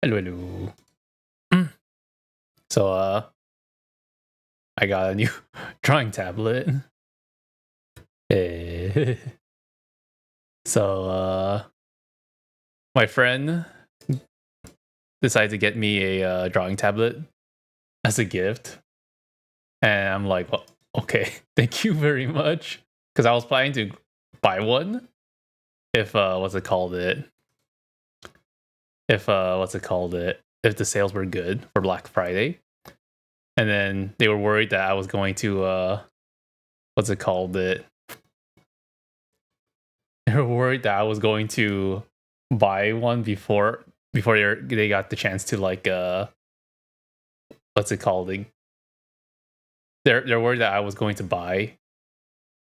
Hello, hello. So, I got a new drawing tablet. Eh. So, my friend decided to get me a drawing tablet as a gift, and I'm like, well, okay, thank you very much, because I was planning to buy one if what's it called it? If what's it called it? If the sales were good for Black Friday, and then they were worried that I was going to what's it called it? They were worried that I was going to buy one before they got the chance to like what's it called? They're worried that I was going to buy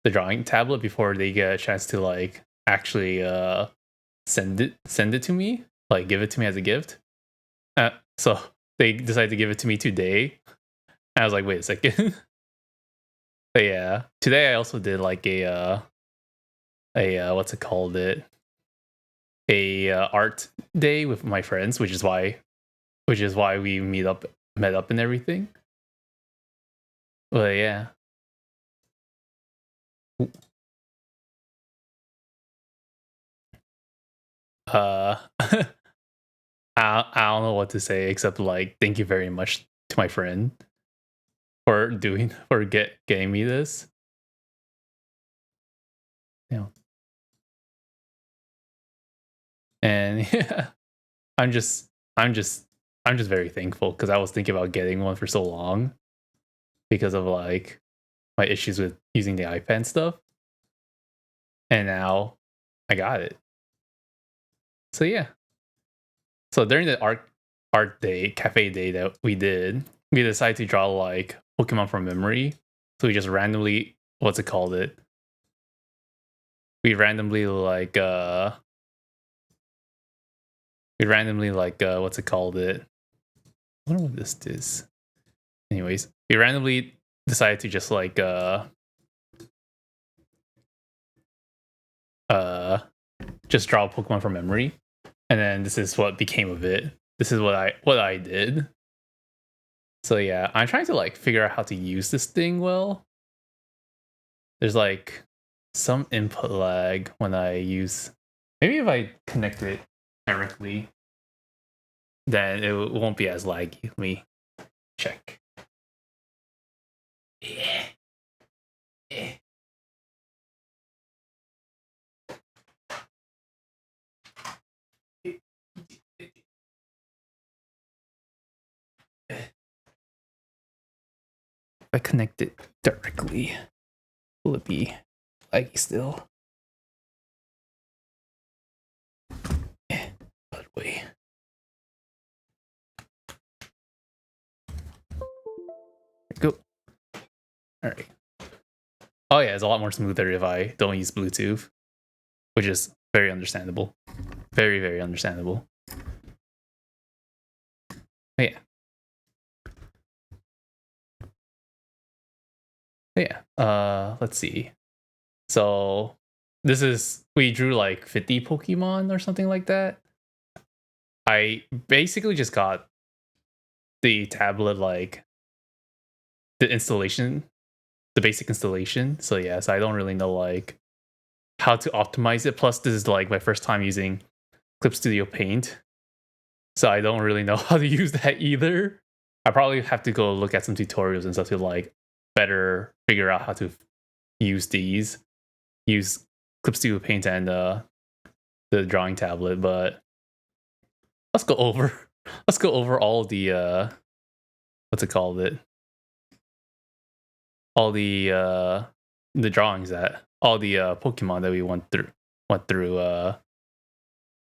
the drawing tablet before they get a chance to like actually send it to me, like give it to me as a gift. So they decided to give it to me today. And I was like, wait a second. But yeah, today I also did like a what's it called it? A art day with my friends, which is why we met up and everything. But yeah. I don't know what to say except like thank you very much to my friend for getting me this. Yeah. And yeah, I'm just I'm just I'm just very thankful because I was thinking about getting one for so long because of like my issues with using the iPad and stuff. And now I got it. So yeah. So during the art day, cafe day that we did, we decided to draw like Pokemon from memory. So we just randomly what's it called it? We randomly like what's it called it? I wonder what this is. Anyways, we randomly decided to just like just draw Pokemon from memory. And then this is what became of it. This is what I did. So yeah, I'm trying to like figure out how to use this thing well. There's like some input lag when I use. Maybe if I connect it directly, then it won't be as laggy. Let me check. Yeah. Yeah. If I connect it directly, will it be laggy still? Yeah, but wait. Go. All right. Oh yeah, it's a lot more smoother if I don't use Bluetooth, which is very understandable. Very, very understandable. But yeah. But yeah. Let's see. So we drew like 50 Pokemon or something like that. I basically just got the tablet like the installation, the basic installation. So yeah, so I don't really know like how to optimize it. Plus, this is like my first time using Clip Studio Paint, so I don't really know how to use that either. I probably have to go look at some tutorials and stuff to like better figure out how to use Clip Studio Paint and the drawing tablet. But let's go over all the what's it called it all the drawings that all the Pokemon that we went through.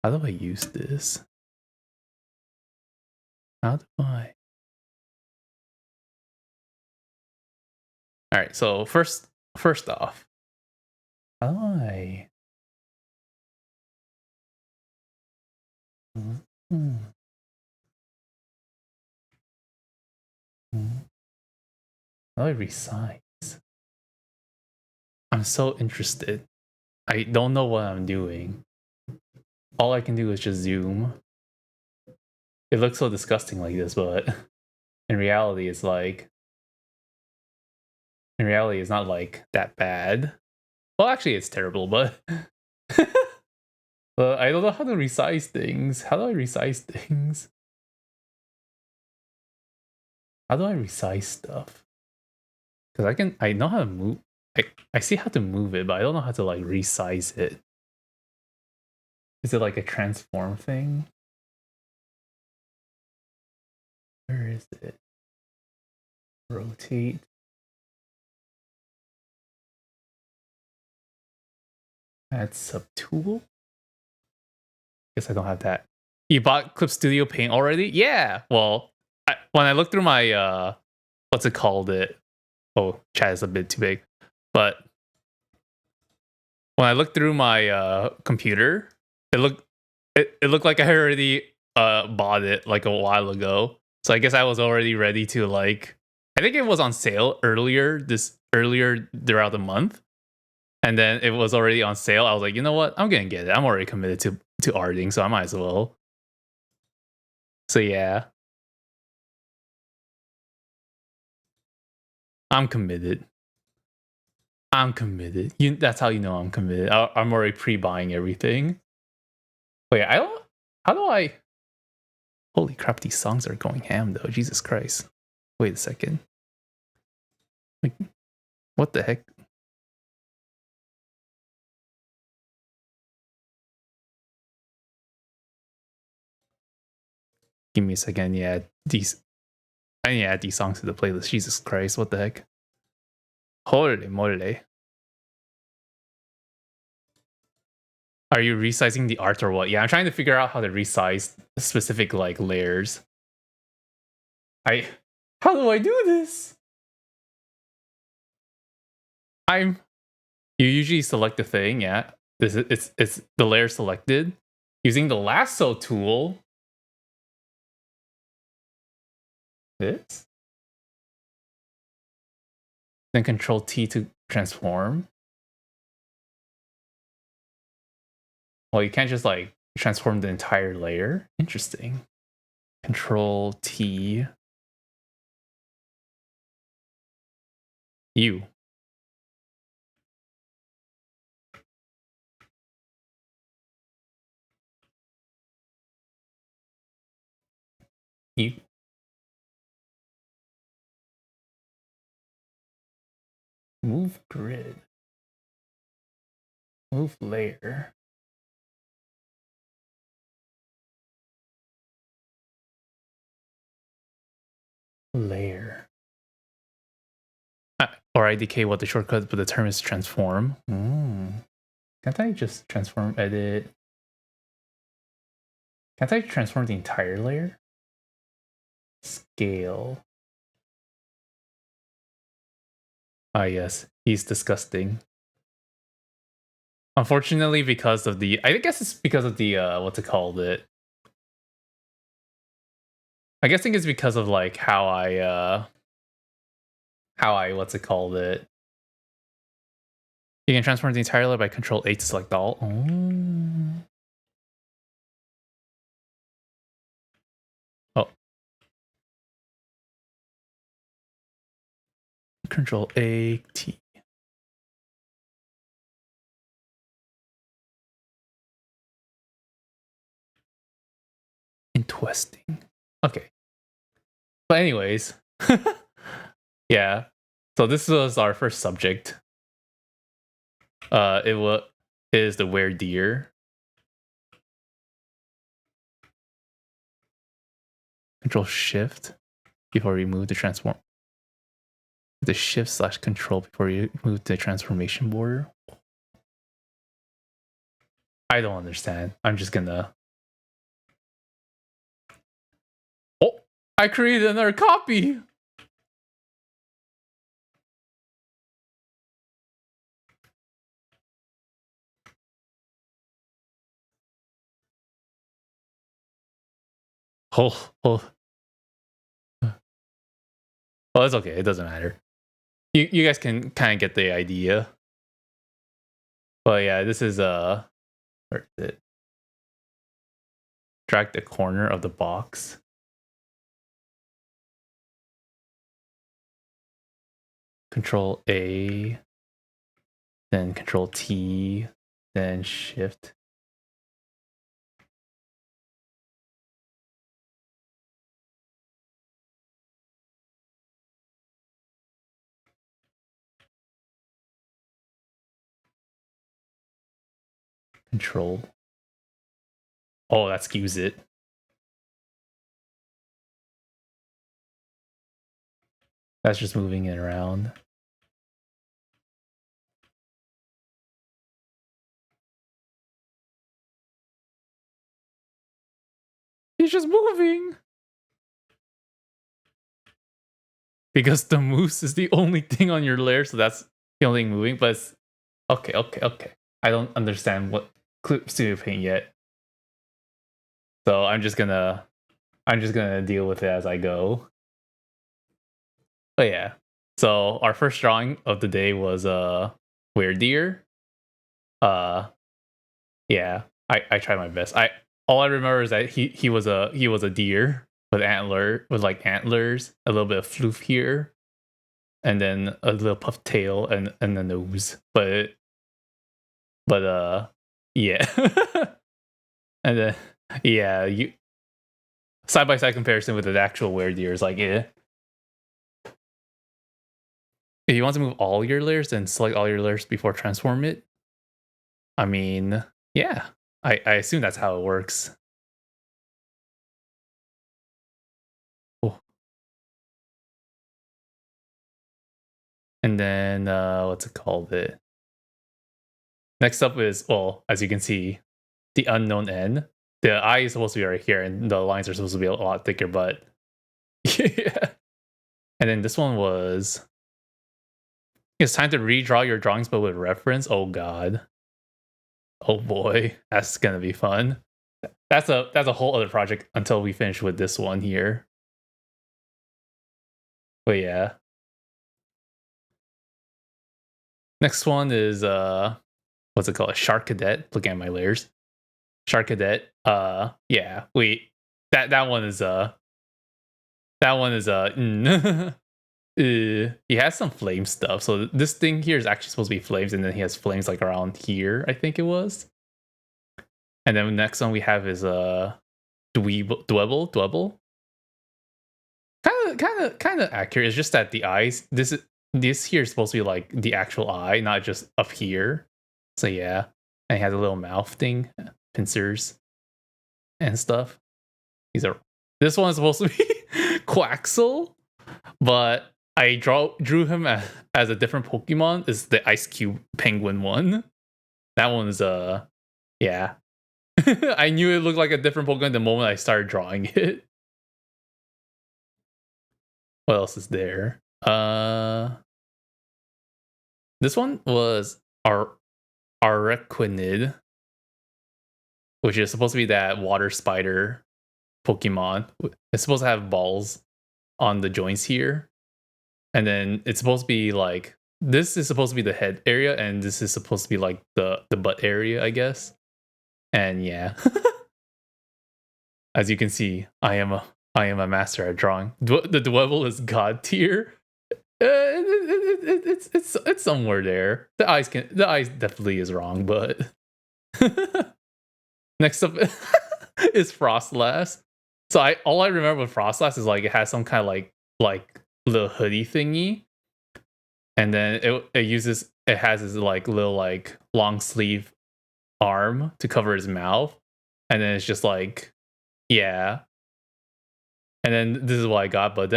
How do I use this? How do I? All right. So first off, how do I? Hmm. How do I resize? I'm so interested. I don't know what I'm doing. All I can do is just zoom. it looks so disgusting like this, but in reality, it's like it's not like that bad. Well, actually, it's terrible, but but I don't know how to resize things. How do I resize things? How do I resize stuff? Because I know how to move. I see how to move it, but I don't know how to like resize it. Is it like a transform thing? Where is it? Rotate. Add subtool. Guess I don't have that. You bought Clip Studio Paint already? Yeah. Well, when I looked through my what's it called? Oh, chat is a bit too big. But when I looked through my computer, it looked like I already bought it like a while ago. So I guess I was already ready to like. I think it was on sale earlier throughout the month, and then it was already on sale. I was like, you know what? I'm gonna get it. I'm already committed to arting, so I might as well. So yeah, I'm committed. I'm committed. That's how you know I'm committed. I'm already pre-buying everything. Wait, I don't. How do I? Holy crap! These songs are going ham though. Jesus Christ. Wait a second. Like, what the heck? Give me a second. Yeah, I need to add these songs to the playlist. Jesus Christ! What the heck? Holy moly! Are you resizing the art or what? Yeah, I'm trying to figure out how to resize specific like layers. How do I do this? You usually select the thing, yeah. It's the layer selected. Using the lasso tool. This. Then Control T to transform. Well, you can't just like transform the entire layer. Interesting. Control T. U. U. Move grid. Move layer. Layer. Or IDK what the shortcut, but the term is transform. Can't I just transform edit? Can't I transform the entire layer? Scale. Ah yes, he's disgusting. Unfortunately, because of the I guess it's because of the what's it called it? I guess it's because of like how I what's it called it? You can transform the entire layer by Control A to select all. Oh. Control A T. Interesting. Okay. But anyways, yeah. So this was our first subject. Is the where deer. Control Shift before you move the transform. The Shift / Control before you move the transformation border. I don't understand. I'm just gonna. Oh, I created another copy. Oh. Well, it's okay. It doesn't matter. You guys can kind of get the idea. But yeah, this is where is it? drag the corner of the box. Control A, then Control T, then Shift. Control. Oh, that skews it. That's just moving it around. He's just moving. Because the moose is the only thing on your layer, so that's the only thing moving. But it's, okay. I don't understand what Studio Paint yet, so I'm just gonna deal with it as I go. But yeah, so our first drawing of the day was Deer. Yeah, I tried my best. All I remember is that he was a deer with antlers, a little bit of floof here, and then a little puffed tail and a nose. But yeah. And then yeah, you side by side comparison with the actual deer is like, yeah. If you want to move all your layers, then select all your layers before transform it. I mean, yeah. I assume that's how it works. Cool. And then what's it called? Next up is, well, as you can see, the unknown N. The eye is supposed to be right here, and the lines are supposed to be a lot thicker, but yeah. And then this one was, it's time to redraw your drawings, but with reference. Oh god. Oh boy, that's gonna be fun. That's a whole other project until we finish with this one here. But yeah. Next one is what's it called? A Shark Cadet. Looking at my layers. Shark Cadet. Yeah. Wait. That one is he has some flame stuff. So this thing here is actually supposed to be flames, and then he has flames like around here, I think it was. And then the next one we have is Dwebble. Kind of accurate. It's just that the eyes, this here is supposed to be like the actual eye, not just up here. So yeah. And he has a little mouth thing, pincers and stuff. This one is supposed to be Quaxel, but I drew him as a different Pokemon. Is the Ice Cube Penguin one. That one is yeah. I knew it looked like a different Pokemon the moment I started drawing it. What else is there? This one was Arknights, which is supposed to be that water spider Pokemon. It's supposed to have balls on the joints here. And then it's supposed to be like, this is supposed to be the head area, and this is supposed to be like the butt area, I guess. And yeah. As you can see, I am a master at drawing. The Dwebble is god tier. It's somewhere there. The eyes definitely is wrong, but next up is Frostlass. So all I remember with Frostlass is like it has some kind of like little hoodie thingy, and then it has this like little like long sleeve arm to cover his mouth, and then it's just like, yeah. And then this is what I got, but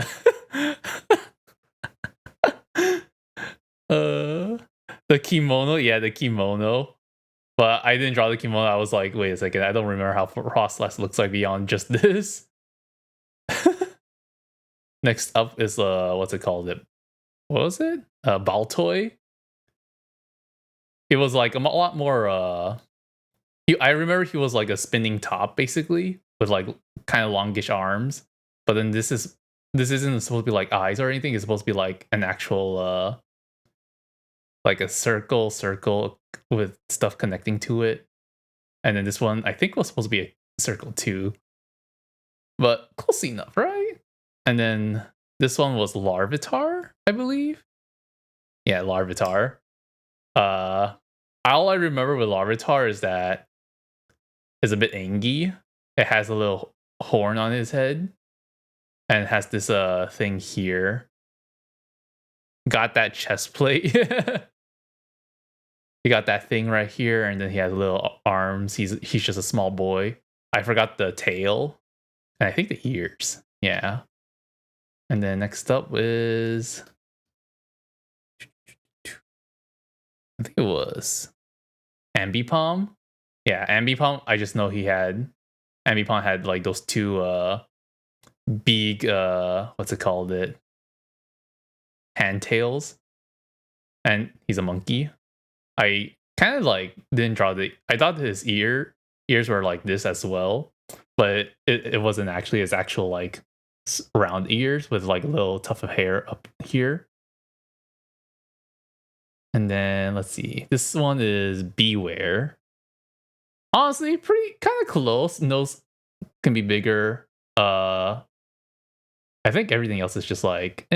the kimono. But I didn't draw the kimono. I was like, wait a second, I don't remember how Frostlass looks like beyond just this. Next up is what's it called? What was it? Baltoy. It was like a lot more I remember he was like a spinning top basically with like kind of longish arms. But then this isn't supposed to be like eyes or anything. It's supposed to be like an actual like a circle with stuff connecting to it. And then this one I think was supposed to be circle 2. But close enough, right? And then this one was Larvitar, I believe. Yeah, Larvitar. All I remember with Larvitar is that it's a bit angy. It has a little horn on his head. And it has this thing here. Got that chest plate. He got that thing right here, and then he has little arms. He's just a small boy. I forgot the tail. And I think the ears. Yeah. And then next up is, I think it was Ambipom. Yeah, Ambipom. I just know Ambipom had like those two big what's it called, hand tails. And he's a monkey. I kind of like didn't draw I thought his ears were like this as well, but it wasn't actually. It's actual like round ears with like a little tuft of hair up here. And then let's see. This one is Beware. Honestly, pretty kind of close. Nose can be bigger. I think everything else is just like,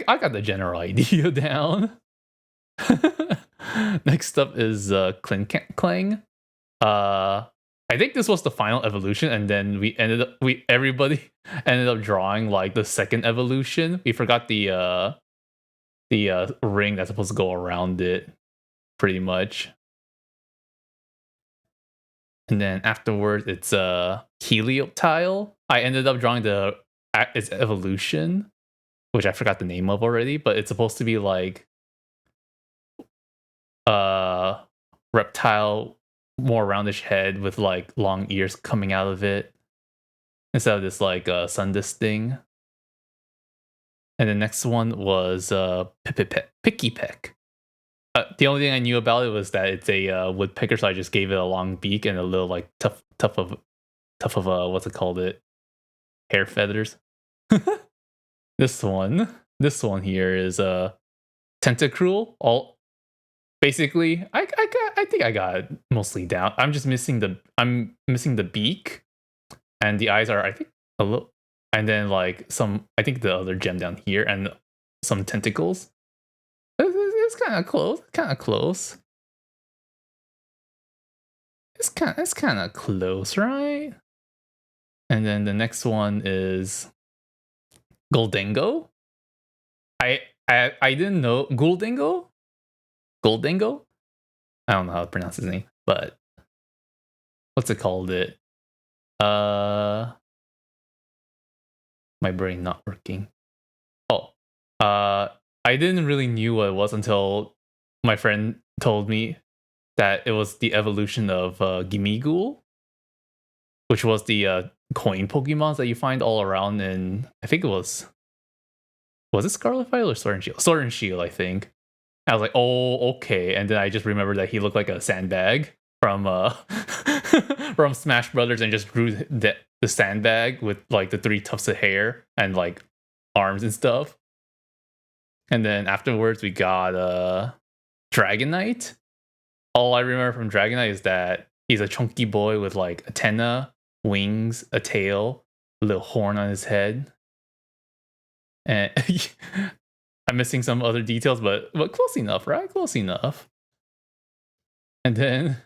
I got the general idea down. Next up is Clang. I think this was the final evolution, and then everybody ended up drawing like the second evolution. We forgot the ring that's supposed to go around it, pretty much. And then afterwards, it's Helioptile. I ended up drawing its evolution, which I forgot the name of already, but it's supposed to be like reptile, more roundish head with like long ears coming out of it instead of this like Sundus thing. And the next one was Picky Peck. The only thing I knew about it was that it's a woodpecker, so I just gave it a long beak and a little like tough of what's it called, hair feathers. This one here is Tentacruel. Basically, I think I got it mostly down. I'm missing the beak, and the eyes are, I think, a little, and then like I think the other gem down here, and some tentacles. It's kind of close. It's kind of close, right? And then the next one is Goldengo. I didn't know Goldengo. I don't know how to pronounce his name, but what's it called? My brain not working. I didn't really knew what it was until my friend told me that it was the evolution of Gimmighoul, which was the coin Pokemons that you find all around in, I think it was it Scarlet Violet or Sword and Shield? Sword and Shield, I think. I was like, oh, okay. And then I just remembered that he looked like a sandbag from from Smash Brothers, and just drew the sandbag with like the 3 tufts of hair and like arms and stuff. And then afterwards we got Dragonite. All I remember from Dragonite is that he's a chunky boy with like antenna, wings, a tail, a little horn on his head. And I'm missing some other details, but close enough, right? Close enough. And then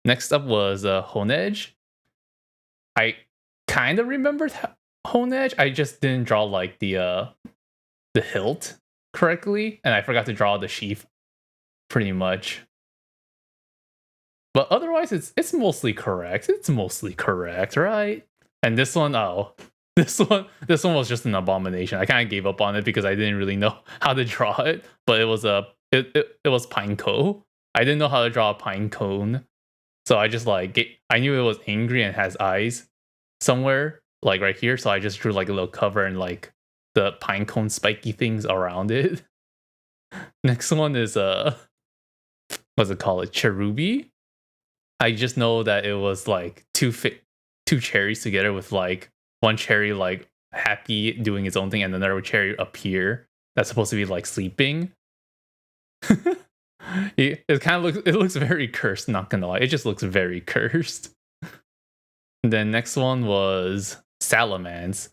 next up was Honedge. I kind of remembered Honedge. I just didn't draw like the hilt correctly, and I forgot to draw the sheath pretty much. But otherwise, it's mostly correct. It's mostly correct, right? And this one, this one was just an abomination. I kind of gave up on it because I didn't really know how to draw it. But it was it was Pineco. I didn't know how to draw a pine cone, so I just like I knew it was angry and has eyes somewhere like right here. So I just drew like a little cover and like the pine cone spiky things around it. Next one is what's it called? Cherubi. I just know that it was like two cherries together, with like one cherry like happy doing its own thing, and another cherry up here that's supposed to be like sleeping. It kind of looks very cursed, not gonna lie. It just looks very cursed. Then next one was Salamence.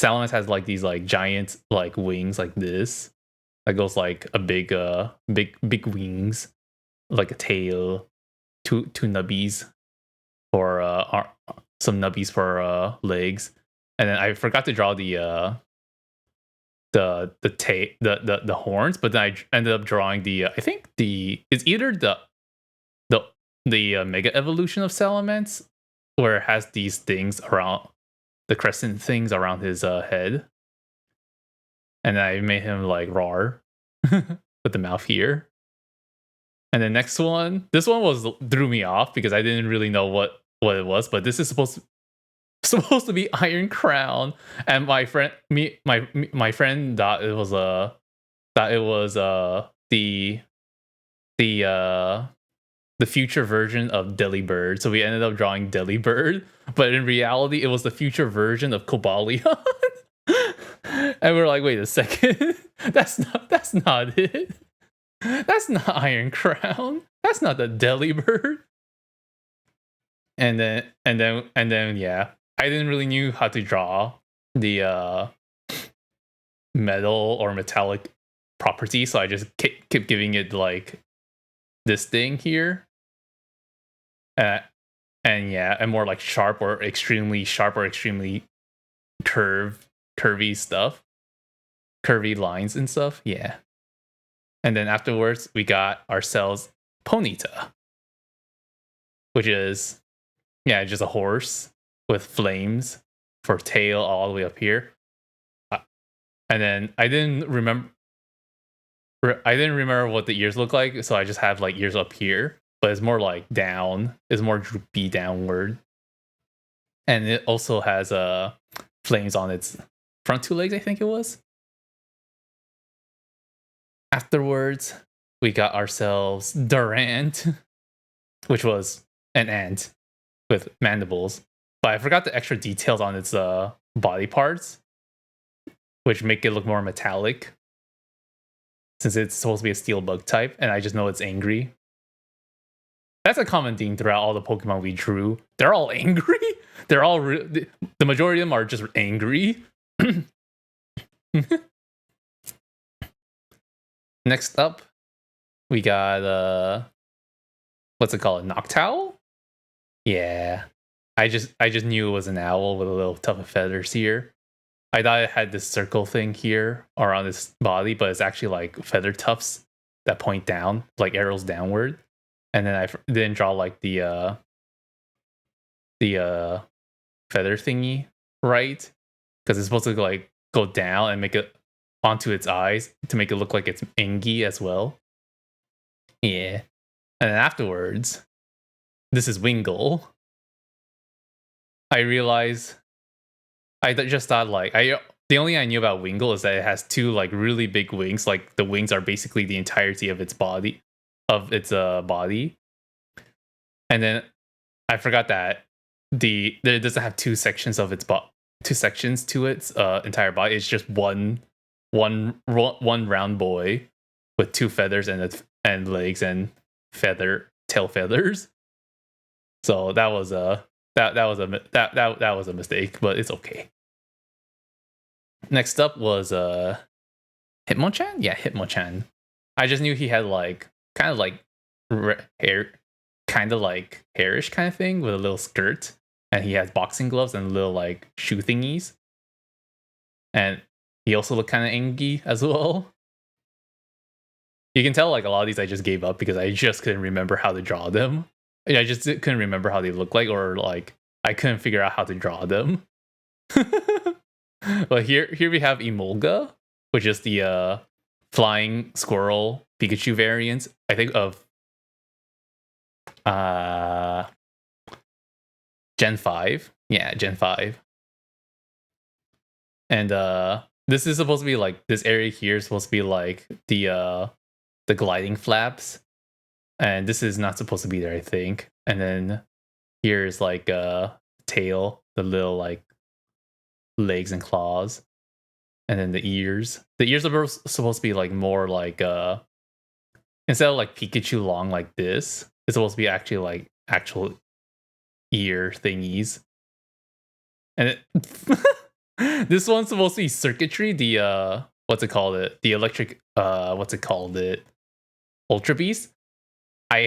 Salamence has like these like giant like wings like this. That goes like a big wings, like a tail, two nubbies for some nubbies for legs. And then I forgot to draw the horns, but then I ended up drawing the I think it's either the mega evolution of Salamence, where it has these things around the crescent things around his head, and I made him like roar with the mouth here. And the next one, this one was threw me off because I didn't really know what it was, but this is supposed to be Iron Crown, and my friend thought it was the future version of Delibird, so we ended up drawing Delibird, but in reality it was the future version of Cobalion. And we're like, wait a second, that's not it. That's not Iron Crown. That's not the Delibird. And then yeah, I didn't really knew how to draw the metal or metallic property, so I just kept giving it like this thing here. And yeah, and more like sharp or extremely curvy stuff. Curvy lines and stuff, yeah. And then afterwards, we got ourselves Ponyta, which is, yeah, just a horse with flames for tail all the way up here. And then I didn't remember what the ears look like, so I just have like ears up here, but it's more like down. It's more droopy downward. And it also has flames on its front two legs, I think it was. Afterwards, we got ourselves Durant, which was an ant with mandibles. But I forgot the extra details on its body parts, which make it look more metallic, since it's supposed to be a steel bug type, and I just know it's angry. That's a common theme throughout all the Pokemon we drew. They're all angry. They're all the majority of them are just angry. Next up, we got what's it called? Noctowl? Yeah. I just knew it was an owl with a little tuft of feathers here. I thought it had this circle thing here around its body, but it's actually like feather tufts that point down, like arrows downward. And then I didn't draw like the feather thingy right, because it's supposed to like go down and make it onto its eyes to make it look like it's angry as well. Yeah. And then afterwards, this is Wingull. I realized just thought like the only I knew about Wingull is that it has two like really big wings. Like the wings are basically the entirety of its body, body. And then I forgot that it doesn't have two sections of its two sections to its entire body. It's just one round boy with two feathers and legs and tail feathers. So that was a mistake, but it's okay. Next up was Hitmonchan? Yeah, Hitmonchan. I just knew he had like kind of like hair, kind of like hairish kind of thing with a little skirt, and he has boxing gloves and little like shoe thingies. And he also looked kind of angry as well. You can tell like a lot of these I just gave up because I just couldn't remember how to draw them. I just couldn't remember how they look like, or like I couldn't figure out how to draw them. But here we have Emolga, which is the flying squirrel Pikachu variant, I think, of Gen 5. Yeah, Gen 5. And this is supposed to be like, this area here is supposed to be like the gliding flaps. And this is not supposed to be there, I think. And then here's like a tail, the little like legs and claws. And then the ears. The ears are supposed to be like more like instead of like Pikachu long like this, it's supposed to be actually like actual ear thingies. And this one's supposed to be circuitry, the what's it called it? The electric what's it called it? Ultra Beast. I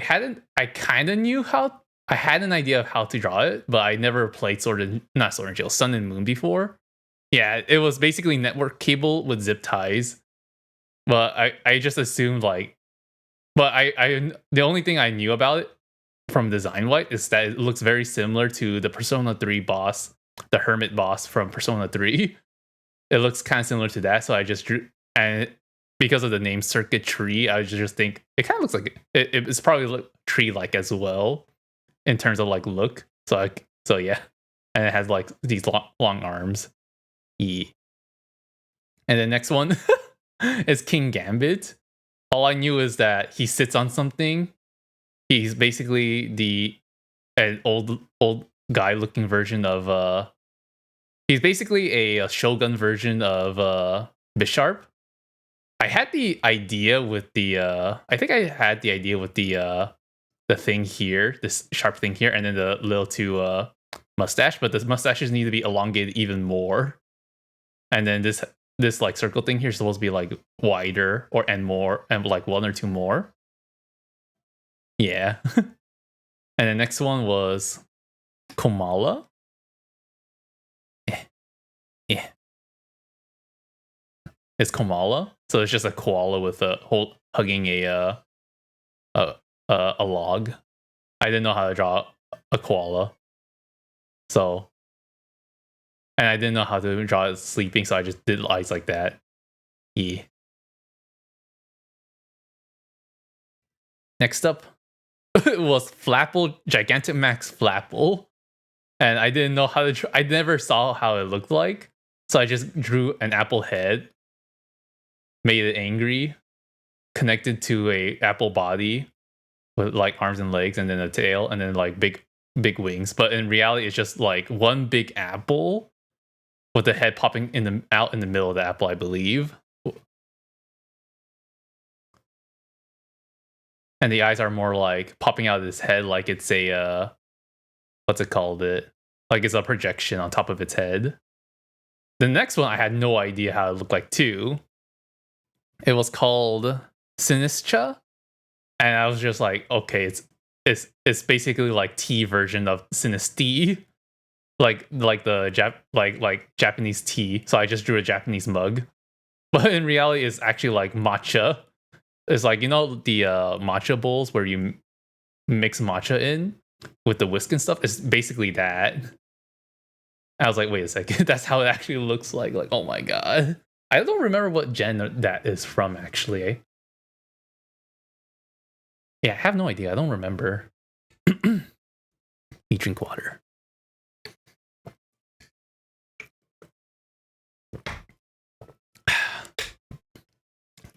kinda knew how I had an idea of how to draw it, but I never played not Sword and Shield, Sun and Moon before. Yeah, it was basically network cable with zip ties. But I just assumed like but I the only thing I knew about it from design wise is that it looks very similar to the Persona 3 boss, the Hermit boss from Persona 3. It looks kind of similar to that, so I just drew, and because of the name Circuitry, I just think it kind of looks like it's probably look tree like as well in terms of like look. So yeah, and it has like these long arms. Yeah. And the next one is King Gambit. All I knew is that he sits on something. He's basically an old guy looking version of he's basically a shogun version of Bisharp. I had the idea with the I think I had the idea with the thing here, this sharp thing here, and then the little two mustache, but the mustaches need to be elongated even more. And then this like circle thing here is supposed to be like wider and more and like one or two more. Yeah. And the next one was Komala. Yeah. It's Komala. So it's just a koala with hugging a log. I didn't know how to draw a koala. So and I didn't know how to draw it sleeping, so I just did eyes like that. Yeah. Next up was Flapple, Gigantamax Flapple. And I didn't know how to I never saw how it looked like. So I just drew an apple head, made it angry, connected to a apple body with like arms and legs, and then a tail, and then like big wings. But in reality, it's just like one big apple with the head popping out in the middle of the apple, I believe. And the eyes are more like popping out of his head, like it's a what's it called? Like it's a projection on top of its head. The next one I had no idea how it looked like too. It was called Sinistra, and I was just like, okay, it's basically like T version of Sinistea, like the like Japanese tea. So I just drew a Japanese mug, but in reality, it's actually like matcha. It's like, you know, the matcha bowls where you mix matcha in with the whisk and stuff. It's basically that. I was like, wait a second, that's how it actually looks like. Like, oh my god. I don't remember what gen that is from, actually. Yeah, I have no idea. I don't remember. You drink water.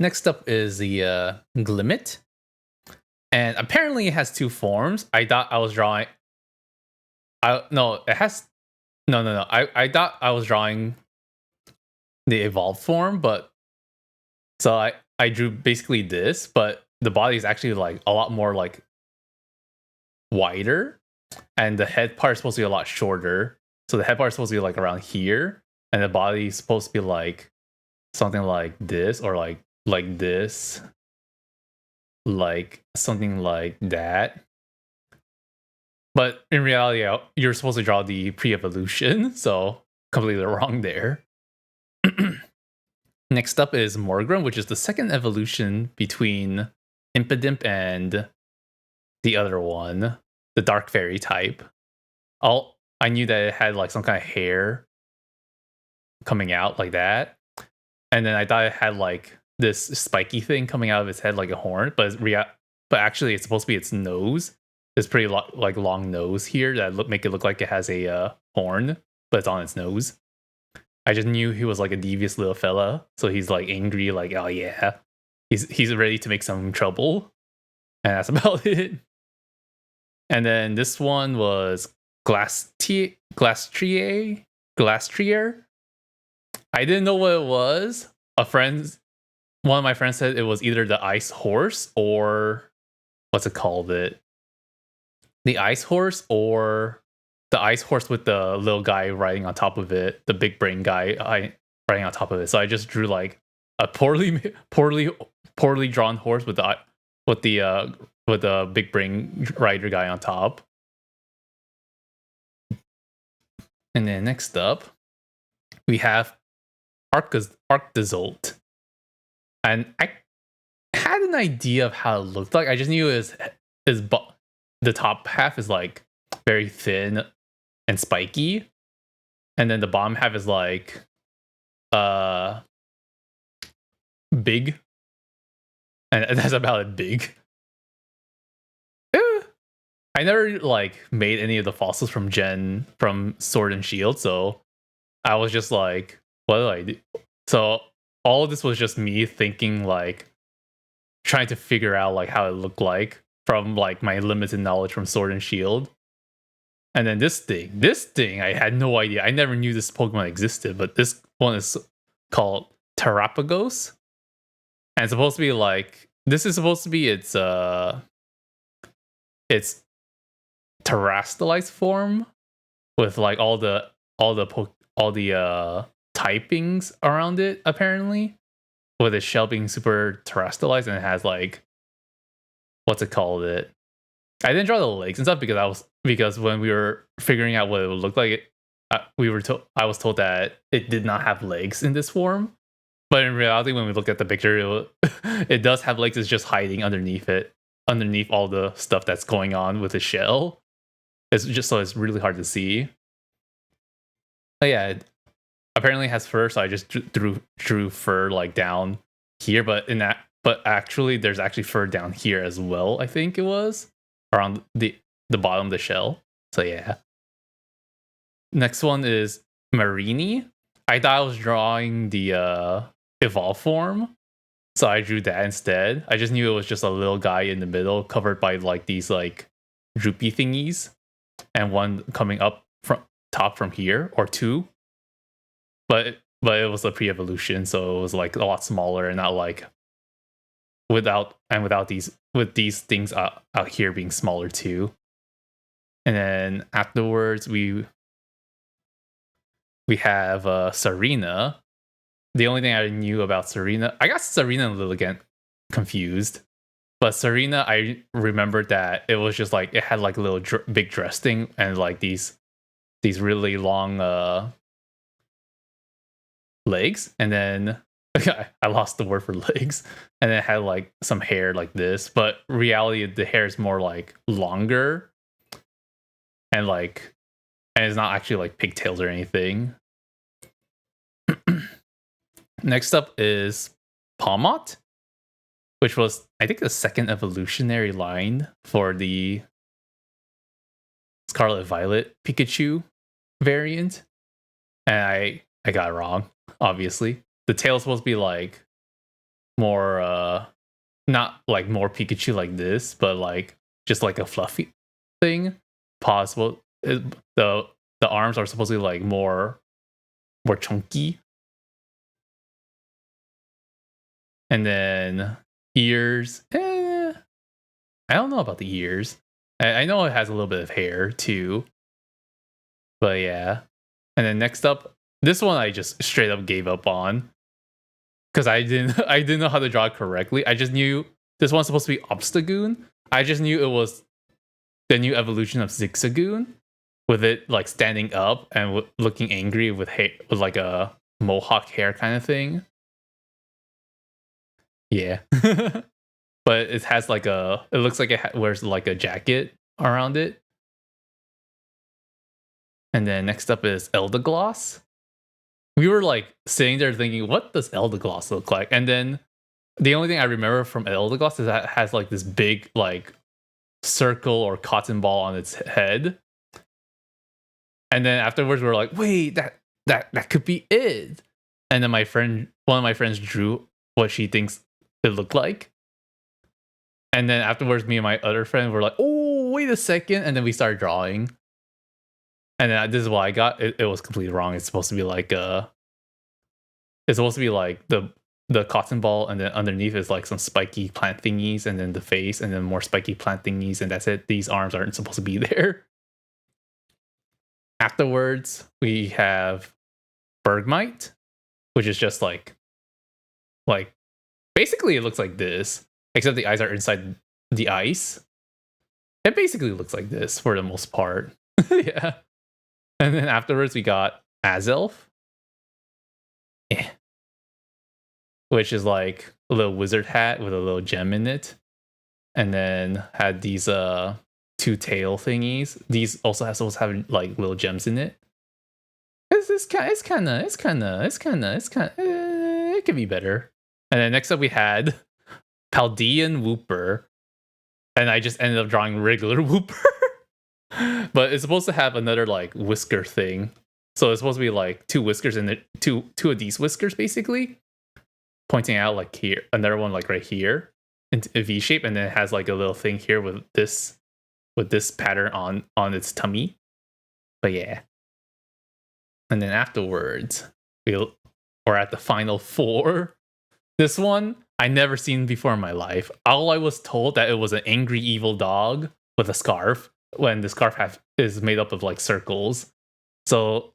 Next up is the Glimmet. And apparently it has two forms. I thought I was drawing... No, it has... No. I thought I was drawing the evolved form, but... So I drew basically this, but the body is actually like a lot more like wider, and the head part is supposed to be a lot shorter. So the head part is supposed to be like around here, and the body is supposed to be like something like this, or like this, like something like that. But in reality, you're supposed to draw the pre-evolution, so completely wrong there. Next up is Morgrem, which is the second evolution between Impidimp and the other one, the Dark Fairy type. I knew that it had like some kind of hair coming out like that, and then I thought it had like this spiky thing coming out of its head like a horn, but actually it's supposed to be its nose. It's pretty like long nose here that make it look like it has a horn, but it's on its nose. I just knew he was like a devious little fella, so he's like angry, like, oh yeah, he's ready to make some trouble, and that's about it. And then this one was Glastrier. I didn't know what it was. one of my friends said it was either the ice horse or what's it called? The ice horse or the ice horse with the little guy riding on top of it, the big brain guy riding on top of it. So I just drew like a poorly drawn horse with the big brain rider guy on top. And then next up, we have Arknights. And I had an idea of how it looked like. I just knew the top half is like very thin and spiky, and then the bottom half is like big, and that's about it. Big. I never like made any of the fossils from Sword and Shield, so I was just like, what do I do? So all of this was just me thinking, like trying to figure out like how it looked like from like my limited knowledge from Sword and Shield. And then this thing, I had no idea. I never knew this Pokemon existed, but this one is called Terrapagos. And it's supposed to be like, this is supposed to be its terrestrialized form with like all the typings around it, apparently, with its shell being super terrestrialized, and it has like, what's it called? I didn't draw the legs and stuff because when we were figuring out what it would look like, I was told that it did not have legs in this form. But in reality, when we look at the picture, it does have legs. It's just hiding underneath all the stuff that's going on with the shell. It's really hard to see. But yeah, it apparently has fur, so I just drew fur like down here. But actually, there's actually fur down here as well. I think it was around the bottom of the shell. So yeah. Next one is Marini. I thought I was drawing the evolve form, so I drew that instead. I just knew it was just a little guy in the middle covered by like these like droopy thingies, and one coming up from top from here, or two. But it was a pre-evolution, so it was like a lot smaller and not like with these things out here being smaller too. And then afterwards we have Serena. The only thing I knew about Serena, I got Serena a little again confused, but Serena, I remembered that it was just like it had like a little big dress thing and like these really long legs, and then I lost the word for legs, and then it had like some hair like this, but reality the hair is more like longer and it's not actually like pigtails or anything. Next up is Palmot, which was, I think, the second evolutionary line for the Scarlet Violet Pikachu variant. And I got it wrong, obviously. The tail is supposed to be like more, not like more Pikachu like this, but like just like a fluffy thing. Possible. The arms are supposed to be like more chunky. And then ears. I don't know about the ears. I know it has a little bit of hair too. But yeah. And then next up, this one I just straight up gave up on. Because I didn't know how to draw it correctly. I just knew this one's supposed to be Obstagoon. I just knew it was the new evolution of Zigzagoon, with it like standing up and looking angry with hair, with like a mohawk hair kind of thing. Yeah. But it has like it looks like it wears like a jacket around it. And then next up is Eldergloss. We were like sitting there thinking, what does Eldergloss look like? And then the only thing I remember from Eldergloss is that it has like this big like circle or cotton ball on its head. And then afterwards we were like, wait, that could be it. And then one of my friends drew what she thinks it looked like. And then afterwards, me and my other friend were like, oh, wait a second. And then we started drawing. And then this is what I got. It was completely wrong. It's supposed to be like the the cotton ball, and then underneath is like some spiky plant thingies, and then the face, and then more spiky plant thingies, and that's it. These arms aren't supposed to be there. Afterwards, we have Bergmite, which is just like basically it looks like this, except the eyes are inside the ice. It basically looks like this for the most part. Yeah. And then afterwards we got Azelf. Which is like a little wizard hat with a little gem in it. And then had these two tail thingies. These also has supposed to have like little gems in it. It's kind of it could be better. And then next up we had Paldean Wooper, and I just ended up drawing regular Wooper. But it's supposed to have another like whisker thing, so it's supposed to be like two whiskers in it, two of these whiskers basically, pointing out like here, another one like right here in a V shape, and then it has like a little thing here with this pattern on its tummy. But yeah. And then afterwards, we're at the final four. This one I never seen before in my life. All I was told that it was an angry evil dog with a scarf, when the scarf is made up of like circles. So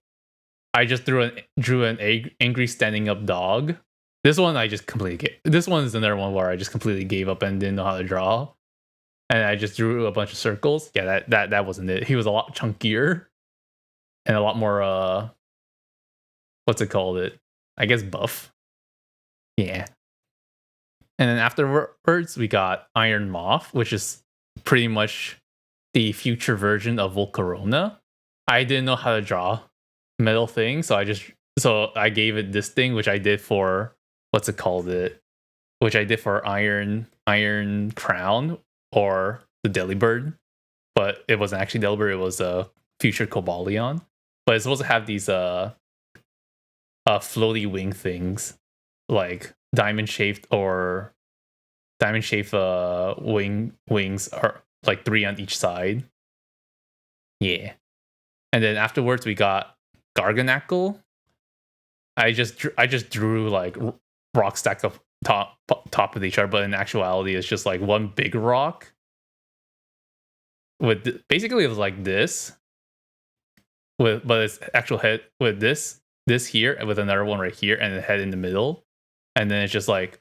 I just drew an angry standing up dog. This one I just completely this one is another one where I just completely gave up and didn't know how to draw. And I just drew a bunch of circles. Yeah, that wasn't it. He was a lot chunkier and a lot more what's it called? I guess buff. Yeah. And then afterwards we got Iron Moth, which is pretty much the future version of Volcarona. I didn't know how to draw metal things, so I gave it this thing, which I did for what's it called? Which I did for Iron Crown or the Delibird, but it wasn't actually Delibird. It was a future Cobalion. But it's supposed to have these floaty wing things, like diamond shaped wings are like 3 on each side. Yeah. And then afterwards we got Garganackle. I just drew like rock stacked up top of each other, but in actuality it's just like one big rock with basically it was like this, but its actual head with this here with another one right here and the head in the middle, and then it's just like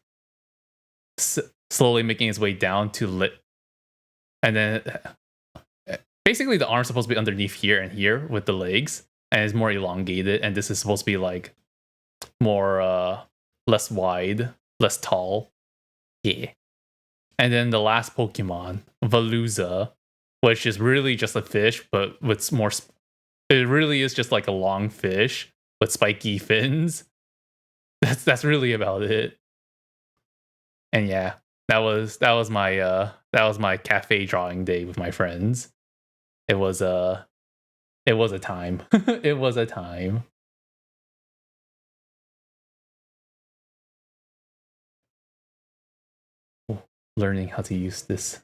slowly making its way down to lit, and then basically the arm's supposed to be underneath here and here with the legs, and it's more elongated, and this is supposed to be like more less wide, less tall. Yeah. And then the last Pokemon, Veluza, which is really just a fish, but with more it really is just like a long fish with spiky fins. That's really about it. And yeah, that was my cafe drawing day with my friends. It was a time. It was a time. Learning how to use this.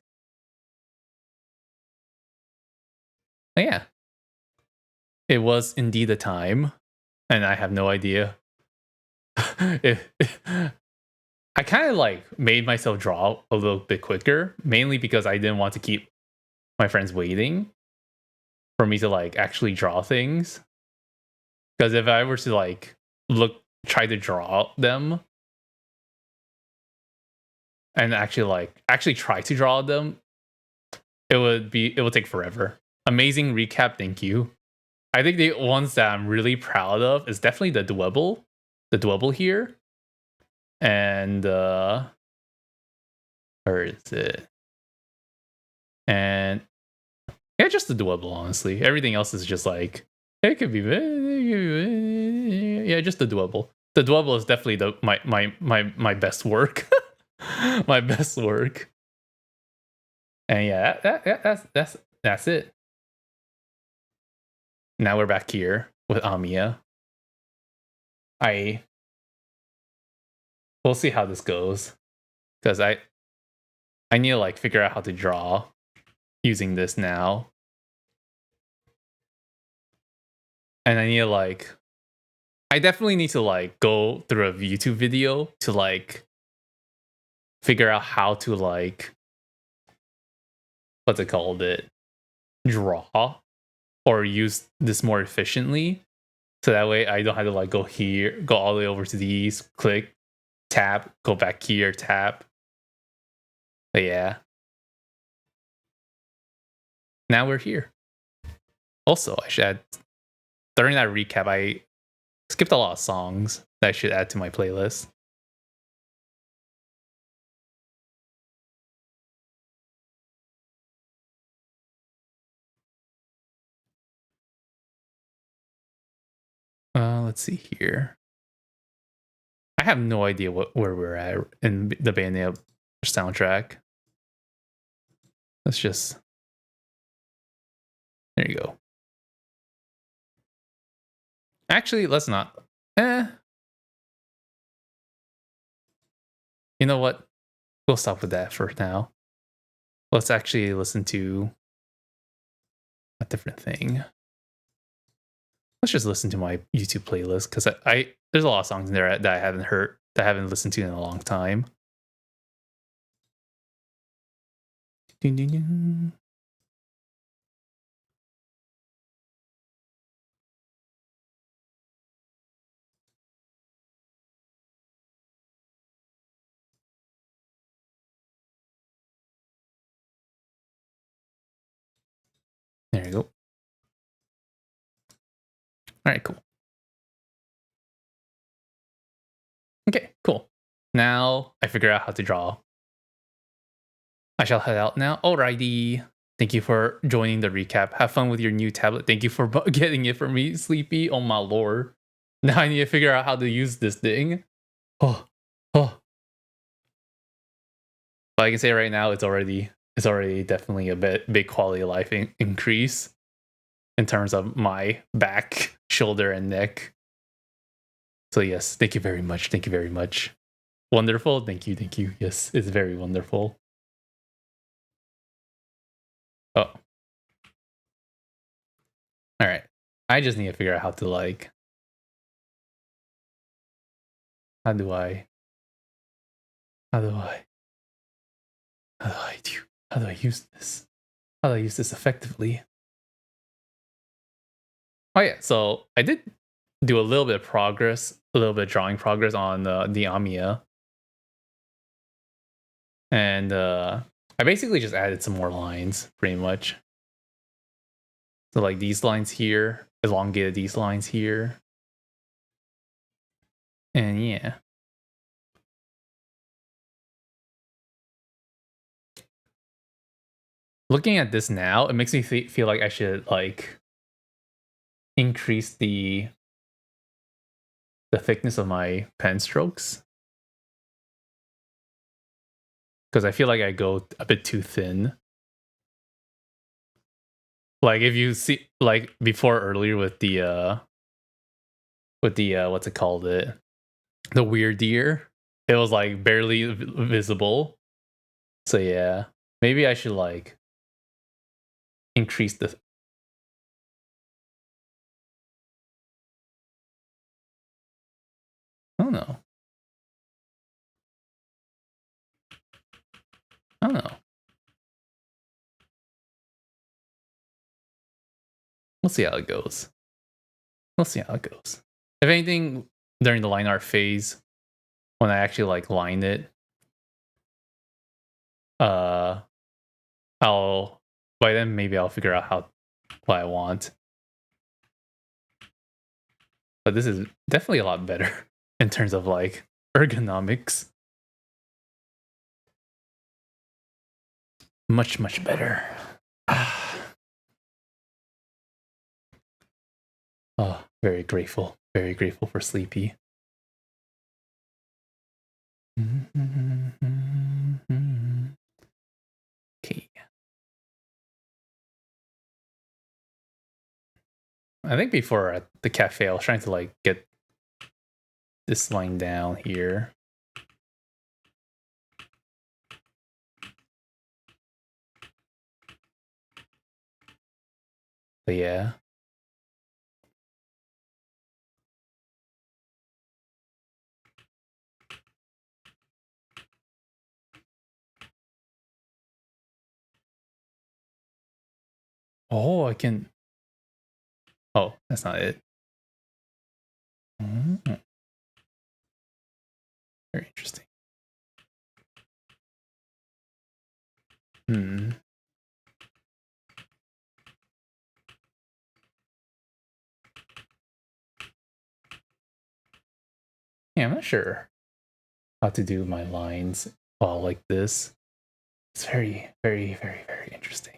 But yeah, it was indeed a time, and I have no idea. I kind of like made myself draw a little bit quicker, mainly because I didn't want to keep my friends waiting for me to like actually draw things. Because if I were to like try to draw them and actually try to draw them, it would take forever. Amazing recap, thank you. I think the ones that I'm really proud of is definitely the Dwebble here, and where is it? And yeah, just the Dwebble. Honestly, everything else is just like it could be. Yeah, just the Dwebble. The Dwebble is definitely my best work. My best work. And yeah, that's it. Now we're back here with Amiya. We'll see how this goes, because I need to like figure out how to draw using this now, and I need to like I definitely need to like go through a YouTube video to like figure out how to like what's it called it draw or use this more efficiently. So that way I don't have to like go here, go all the way over to these, click, tap, go back here, tap. But yeah. Now we're here. Also, I should add during that recap, I skipped a lot of songs that I should add to my playlist. Let's see here. I have no idea where we're at in the Bayonetta soundtrack. Let's just there you go. Actually, let's not. You know what? We'll stop with that for now. Let's actually listen to a different thing. Let's just listen to my YouTube playlist because I there's a lot of songs in there that I haven't heard, that I haven't listened to in a long time. Dun, dun, dun. There you go. All right, cool. Okay, cool. Now I figure out how to draw. I shall head out now. Alrighty. Thank you for joining the recap. Have fun with your new tablet. Thank you for getting it for me, Sleepy. Oh my lord. Now I need to figure out how to use this thing. Oh, oh. But I can say right now, it's already definitely a big quality of life increase in terms of my back, shoulder, and neck. So yes, thank you very much. Thank you very much. Wonderful. Thank you. Thank you. Yes, it's very wonderful. Oh. All right. I just need to figure out how to like. How do I? How do I? How do I do? How do I use this? How do I use this effectively? Oh yeah. So I did do a little bit of progress, a little bit of drawing progress on the Amiya, and I basically just added some more lines, pretty much. So like these lines here, elongated these lines here, and yeah. Looking at this now, it makes me feel like I should like increase the thickness of my pen strokes, because I feel like I go a bit too thin. Like if you see, like before earlier with the what's it called the weird deer, it was like barely visible. So yeah, maybe I should like increase the. I don't know. I don't know. We'll see how it goes. We'll see how it goes. If anything, during the line art phase, when I actually like line it, uh, I'll by then maybe I'll figure out what I want. But this is definitely a lot better in terms of like ergonomics. Much better. Oh, very grateful. Very grateful for Sleepy. Okay. I think before at the cafe, I was trying to like get this line down here. But yeah. Oh, I can. Oh, that's not it. Mm, very interesting. Hmm. Yeah, I'm not sure how to do my lines all like this. It's very, very, very, very interesting.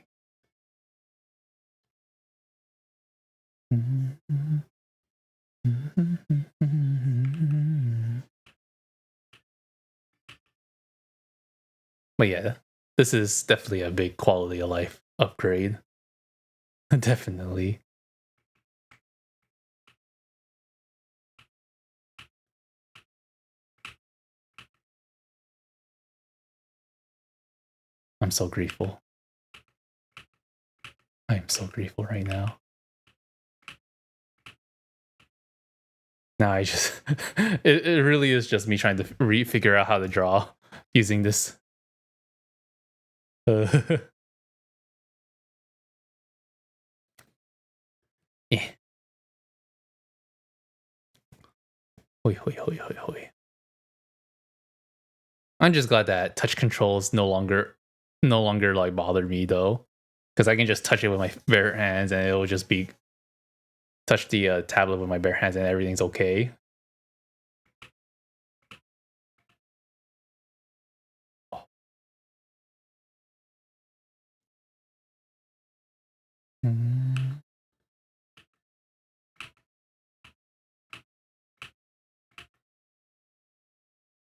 But yeah, this is definitely a big quality of life upgrade. Definitely. I'm so grateful. I am so grateful right now. Now I just it really is just me trying to figure out how to draw using this. Eh. Hoi, hoi, hoi, hoi, hoi. I'm just glad that touch controls no longer like bother me though, because I can just touch it with my bare hands and it'll just be touch the tablet with my bare hands and everything's okay. Mm.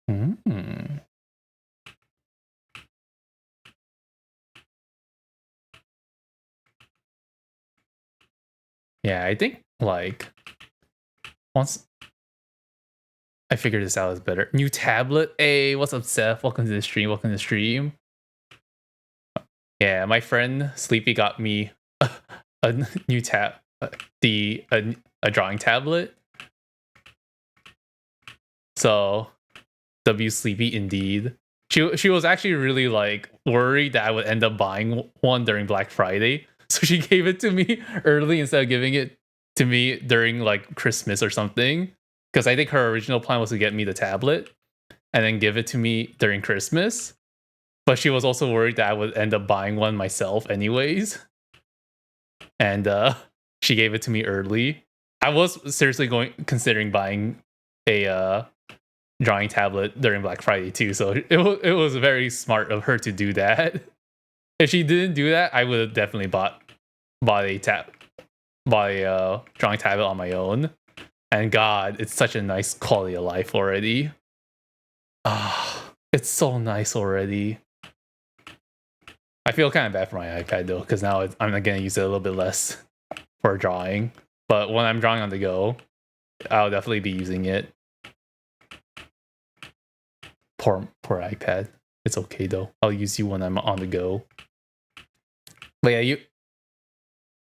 Mm. Yeah, I think like once I figured this out is better. New tablet. Hey, what's up, Seth? Welcome to the stream. Welcome to the stream. Yeah, my friend Sleepy got me a new a drawing tablet. So W Sleepy indeed. She was actually really like worried that I would end up buying one during Black Friday. So she gave it to me early instead of giving it to me during like Christmas or something. Because I think her original plan was to get me the tablet and then give it to me during Christmas. But she was also worried that I would end up buying one myself anyways. And she gave it to me early. I was seriously considering buying a drawing tablet during Black Friday too. So it was very smart of her to do that. If she didn't do that, I would have definitely bought a drawing tablet on my own. And God, it's such a nice quality of life already. Ah, it's so nice already. I feel kind of bad for my iPad though, because now I'm gonna use it a little bit less for drawing. But when I'm drawing on the go, I'll definitely be using it. Poor iPad. It's okay though. I'll use you when I'm on the go. But yeah,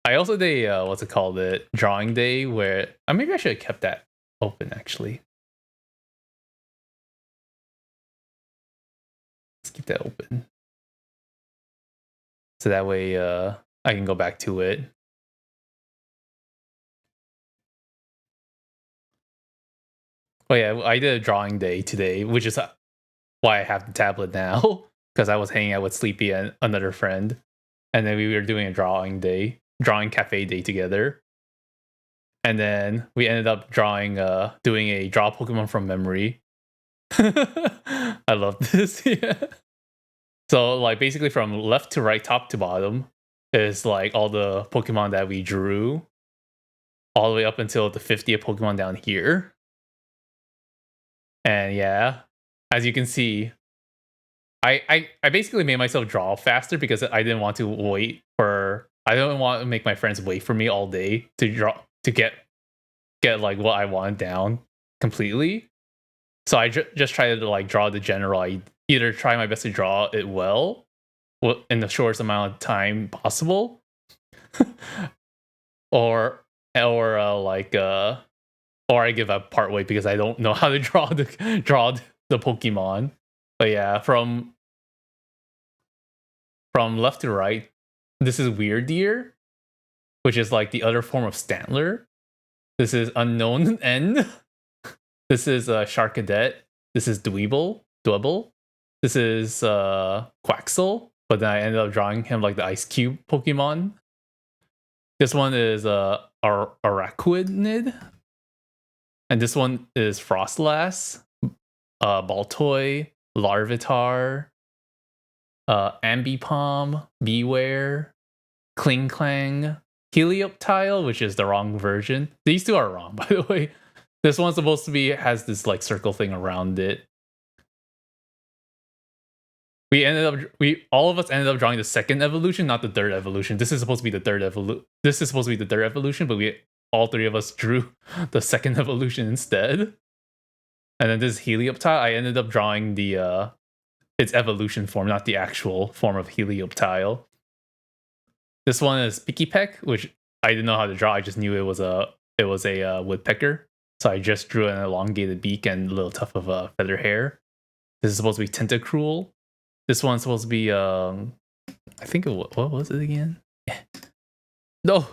I also did what's it called? The drawing day where maybe I should have kept that open actually. Let's keep that open. So that way I can go back to it. Oh yeah, I did a drawing day today, which is why I have the tablet now. Because I was hanging out with Sleepy and another friend. And then we were doing a drawing cafe day together. And then we ended up doing a draw Pokemon from memory. I love this. Yeah. So like basically from left to right, top to bottom is like all the Pokemon that we drew, all the way up until the 50th Pokemon down here. And yeah, as you can see, I basically made myself draw faster because I didn't want to I don't want to make my friends wait for me all day to get like what I want down completely. So I just try to like draw the general. I either try my best to draw it well in the shortest amount of time possible, or or I give up part way because I don't know how to draw the Pokemon. But yeah, from left to right, this is Weird Deer. which is like the other form of Stantler. This is Unknown N. This is Sharkadet. This is Dwebble. This is Quaxel, but then I ended up drawing him like the Ice Cube Pokemon. This one is Araquanid. And this one is Frostlass, Baltoy, Larvitar, Ambipom, Beware, Klinklang, Helioptile, which is the wrong version. These two are wrong, by the way. This one's supposed to be has this like circle thing around it. All of us ended up drawing the second evolution, not the third evolution. This is supposed to be the third evolution, but all three of us drew the second evolution instead. And then this Helioptile, I ended up drawing the its evolution form, not the actual form of Helioptile. This one is Pikipek, which I didn't know how to draw. I just knew it was a woodpecker. So I just drew an elongated beak and a little tuft of feather hair. This is supposed to be Tentacruel. This one's supposed to be I think what was it again? No.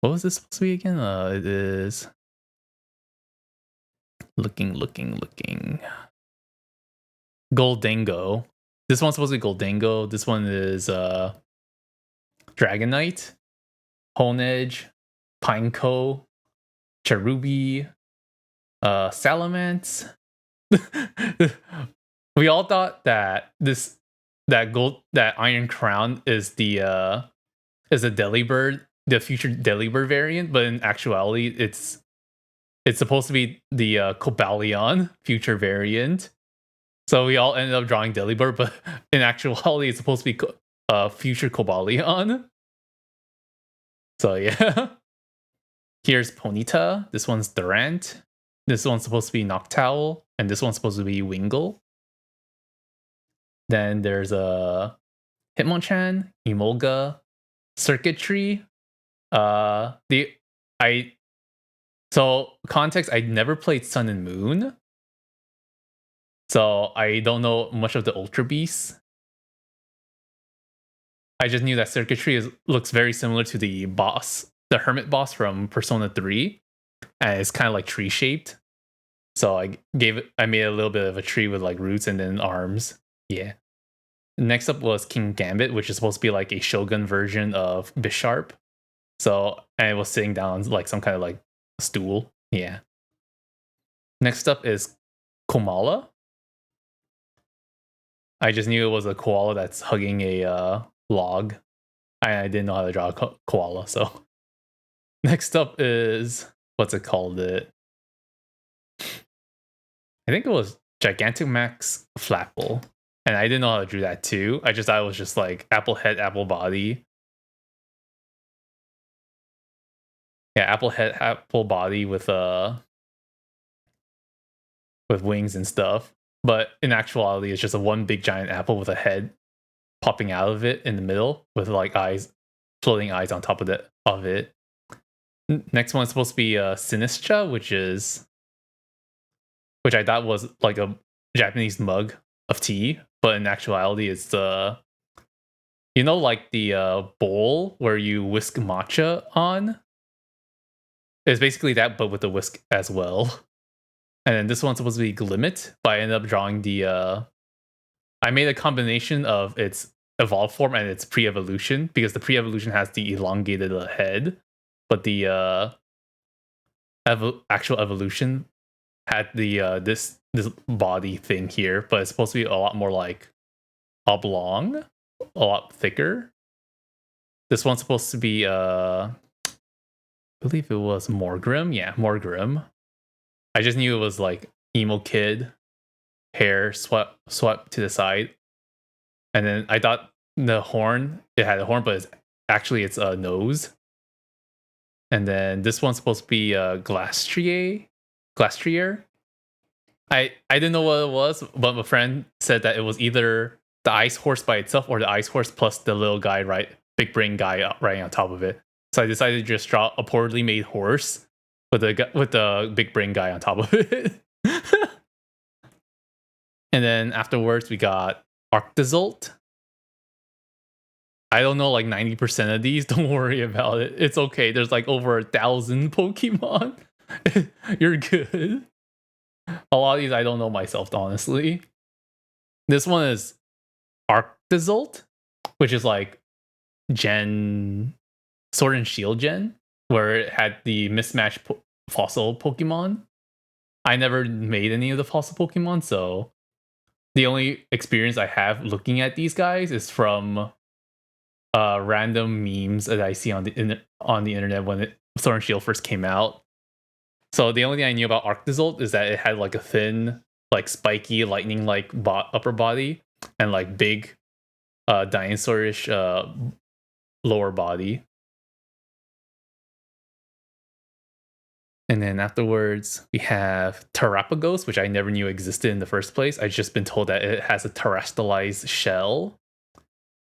What was this supposed to be again? It is looking. Goldango. This one's supposed to be Goldango. This one is Dragonite, Honedge, Pineco, Cherubi, Salamence. We all thought that that Iron Crown is the Delibird, the future Delibird variant, but in actuality, it's supposed to be the Cobalion future variant. So we all ended up drawing Delibird, but in actuality, it's supposed to be future Cobalion. So yeah. Here's Ponyta. This one's Durant. This one's supposed to be Noctowl, and this one's supposed to be Wingull. Then there's a Hitmonchan, Emolga, Circuitry. So context, I never played Sun and Moon, so I don't know much of the Ultra Beasts. I just knew that Circuitry looks very similar to the boss, the Hermit boss from Persona 3, and it's kind of like tree shaped. So I made a little bit of a tree with like roots and then arms. Yeah. Next up was King Gambit, which is supposed to be like a Shogun version of Bisharp. So, and it was sitting down on like some kind of like stool. Yeah. Next up is Komala. I just knew it was a koala that's hugging a log. I didn't know how to draw a koala, so. Next up is, what's it called? I think it was Gigantamax Flapple. And I didn't know how to draw that too. I just thought it was just like apple head, apple body. Yeah, apple head, apple body with wings and stuff. But in actuality, it's just a one big giant apple with a head popping out of it in the middle with like eyes, floating eyes on top of it. Next one's supposed to be Sinistra, which I thought was like a Japanese mug of tea, but in actuality, it's like the bowl where you whisk matcha on. It's basically that, but with a whisk as well. And then this one's supposed to be Glimmet, but I ended up drawing I made a combination of its evolved form and its pre-evolution, because the pre-evolution has the elongated head, but the actual evolution had the this body thing here, but it's supposed to be a lot more like oblong, a lot thicker. This one's supposed to be I believe it was Morgrim. Yeah, Morgrim. I just knew it was like emo kid, hair swept to the side, and then I thought it had a horn, but it's a nose. And then this one's supposed to be Glastrier. I didn't know what it was, but my friend said that it was either the ice horse by itself or the ice horse plus the little guy, big brain guy riding on top of it. So I decided to just draw a poorly made horse with the big brain guy on top of it. And then afterwards we got Arctozolt. I don't know like 90% of these. Don't worry about it. It's okay. There's like over 1,000 Pokemon. You're good. A lot of these I don't know myself, honestly. This one is Arknights, which is like Gen Sword and Shield Gen, where it had the mismatched fossil Pokemon. I never made any of the fossil Pokemon, so the only experience I have looking at these guys is from random memes that I see on the internet when Sword and Shield first came out. So the only thing I knew about Arknights is that it had like a thin, like spiky, lightning-like upper body and like big, dinosaurish lower body. And then afterwards, we have Terrapagos, which I never knew existed in the first place. I've just been told that it has a terrestrialized shell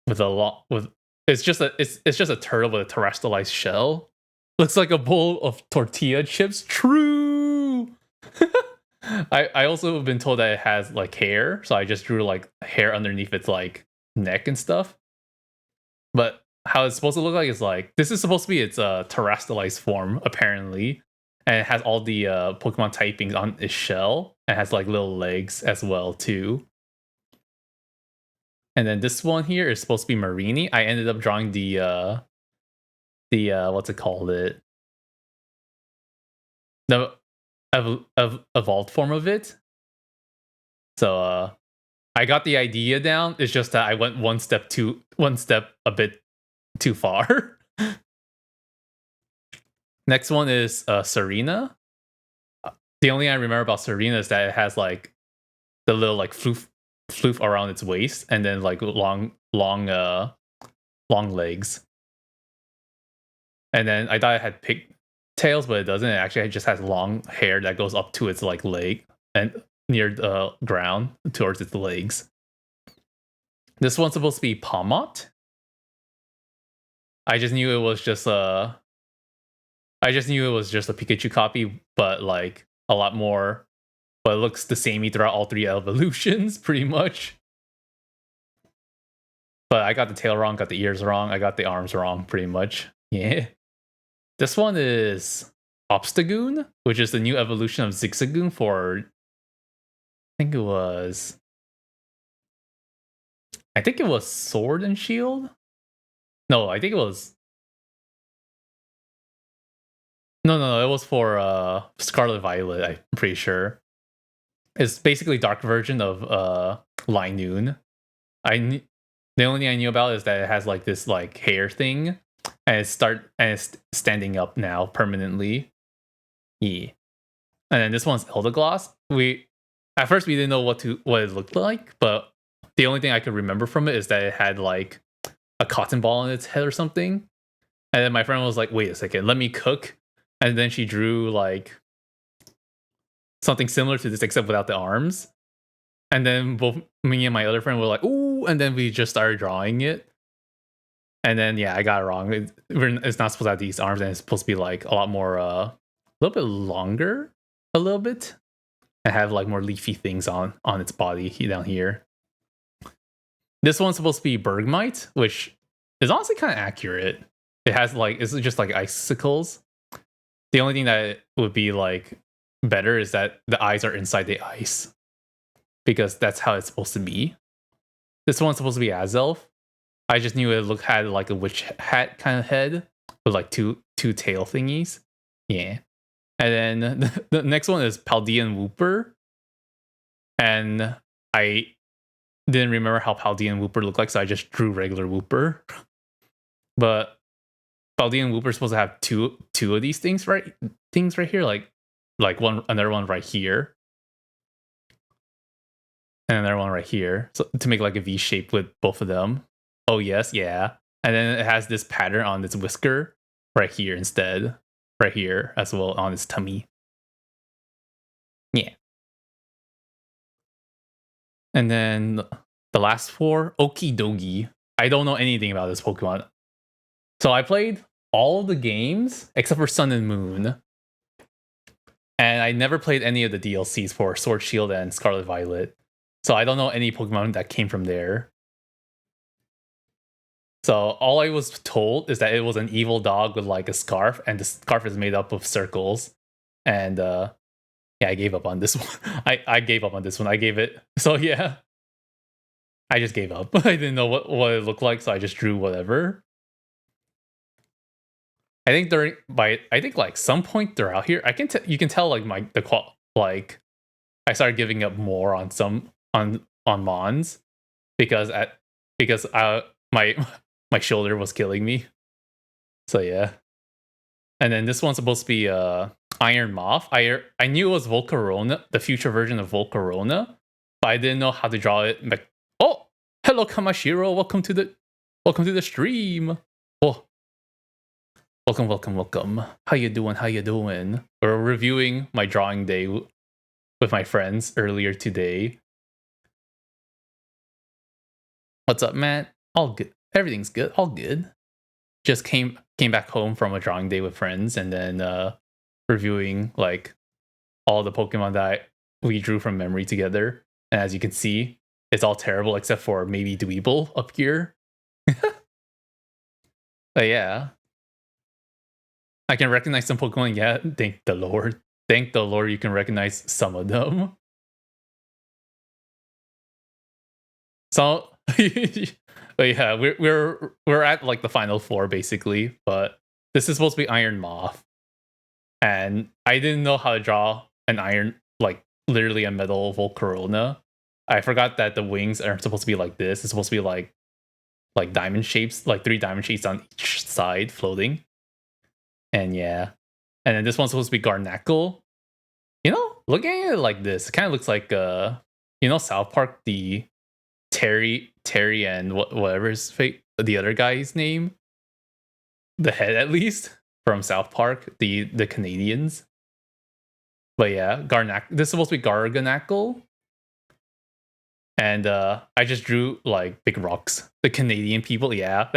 with a lot with. It's just a turtle with a terrestrialized shell. Looks like a bowl of tortilla chips. True. I also have been told that it has like hair, so I just drew like hair underneath its like neck and stuff. But how it's supposed to look like is like this is supposed to be its terrestrialized form apparently, and it has all the Pokemon typings on its shell. It has like little legs as well too. And then this one here is supposed to be Marini. I ended up drawing the what's it called it? The evolved form of it. So I got the idea down. It's just that I went one step a bit too far. Next one is Serena. The only thing I remember about Serena is that it has like the little like floof around its waist and then like long legs. And then I thought it had pigtails, but it doesn't. It actually just has long hair that goes up to its like leg and near the ground towards its legs. This one's supposed to be Palmot. I just knew it was just a Pikachu copy, but like a lot more. But it looks the same throughout all three evolutions, pretty much. But I got the tail wrong, got the ears wrong, I got the arms wrong, pretty much. Yeah. This one is Obstagoon, which is the new evolution of Zigzagoon for. I think it was Sword and Shield. No, I think it was. No, it was for Scarlet Violet, I'm pretty sure. It's basically dark version of Linoon. The only thing I knew about is that it has like this like hair thing, and it's standing up now permanently. Yeah. And then this one's Eldergloss. At first we didn't know what it looked like, but the only thing I could remember from it is that it had like a cotton ball on its head or something. And then my friend was like, "Wait a second, let me cook." And then she drew like something similar to this except without the arms. And then both me and my other friend were like, "Ooh!" And then we just started drawing it. And then yeah, I got it wrong. It's not supposed to have these arms, and it's supposed to be like a lot more, a little bit longer, a little bit, and have like more leafy things on its body down here. This one's supposed to be Bergmite, which is honestly kind of accurate. It has like it's just like icicles. The only thing that would be like better is that the eyes are inside the ice, because that's how it's supposed to be. This one's supposed to be Azelf. I just knew it had like a witch hat kind of head with like two tail thingies. Yeah. And then the next one is Paldean Wooper. And I didn't remember how Paldean Wooper looked like, so I just drew regular Wooper. But Paldean Wooper is supposed to have two of these things right here, like another one right here. And another one right here. So to make like a V shape with both of them. Oh yes, yeah. And then it has this pattern on its whisker right here instead. Right here as well on its tummy. Yeah. And then the last four, Okidogi. I don't know anything about this Pokemon. So I played all the games except for Sun and Moon. And I never played any of the DLCs for Sword Shield and Scarlet Violet. So I don't know any Pokemon that came from there. So all I was told is that it was an evil dog with like a scarf, and the scarf is made up of circles. And yeah, I gave up on this one. I gave up on this one. I gave it. So yeah, I just gave up. I didn't know what it looked like, so I just drew whatever. I think I think like some point throughout here, you can tell like like I started giving up more on some on Mons because my my shoulder was killing me. So yeah. And then this one's supposed to be Iron Moth. I knew it was Volcarona, the future version of Volcarona, but I didn't know how to draw it. Like, oh, hello Kamashiro, welcome to the stream. Oh, welcome. How you doing? How you doing? We're reviewing my drawing day with my friends earlier today. What's up, Matt? All good. Everything's good. All good. Just came back home from a drawing day with friends, and then reviewing like all the Pokemon that we drew from memory together. And as you can see, it's all terrible except for maybe Dweeble up here. But yeah, I can recognize some Pokemon. Yeah, thank the Lord. Thank the Lord you can recognize some of them. So, but yeah, we're at like the final four basically. But this is supposed to be Iron Moth, and I didn't know how to draw an iron, like literally a metal Volcarona. I forgot that the wings aren't supposed to be like this. It's supposed to be like diamond shapes, like 3 diamond shapes on each side floating. And yeah. And then this one's supposed to be Garnackle. You know, looking at it like this, it kind of looks like South Park, the Terry and whatever his fate, the other guy's name. The head at least from South Park, the Canadians. But yeah, this is supposed to be Garganackle. And I just drew like big rocks. The Canadian people, yeah,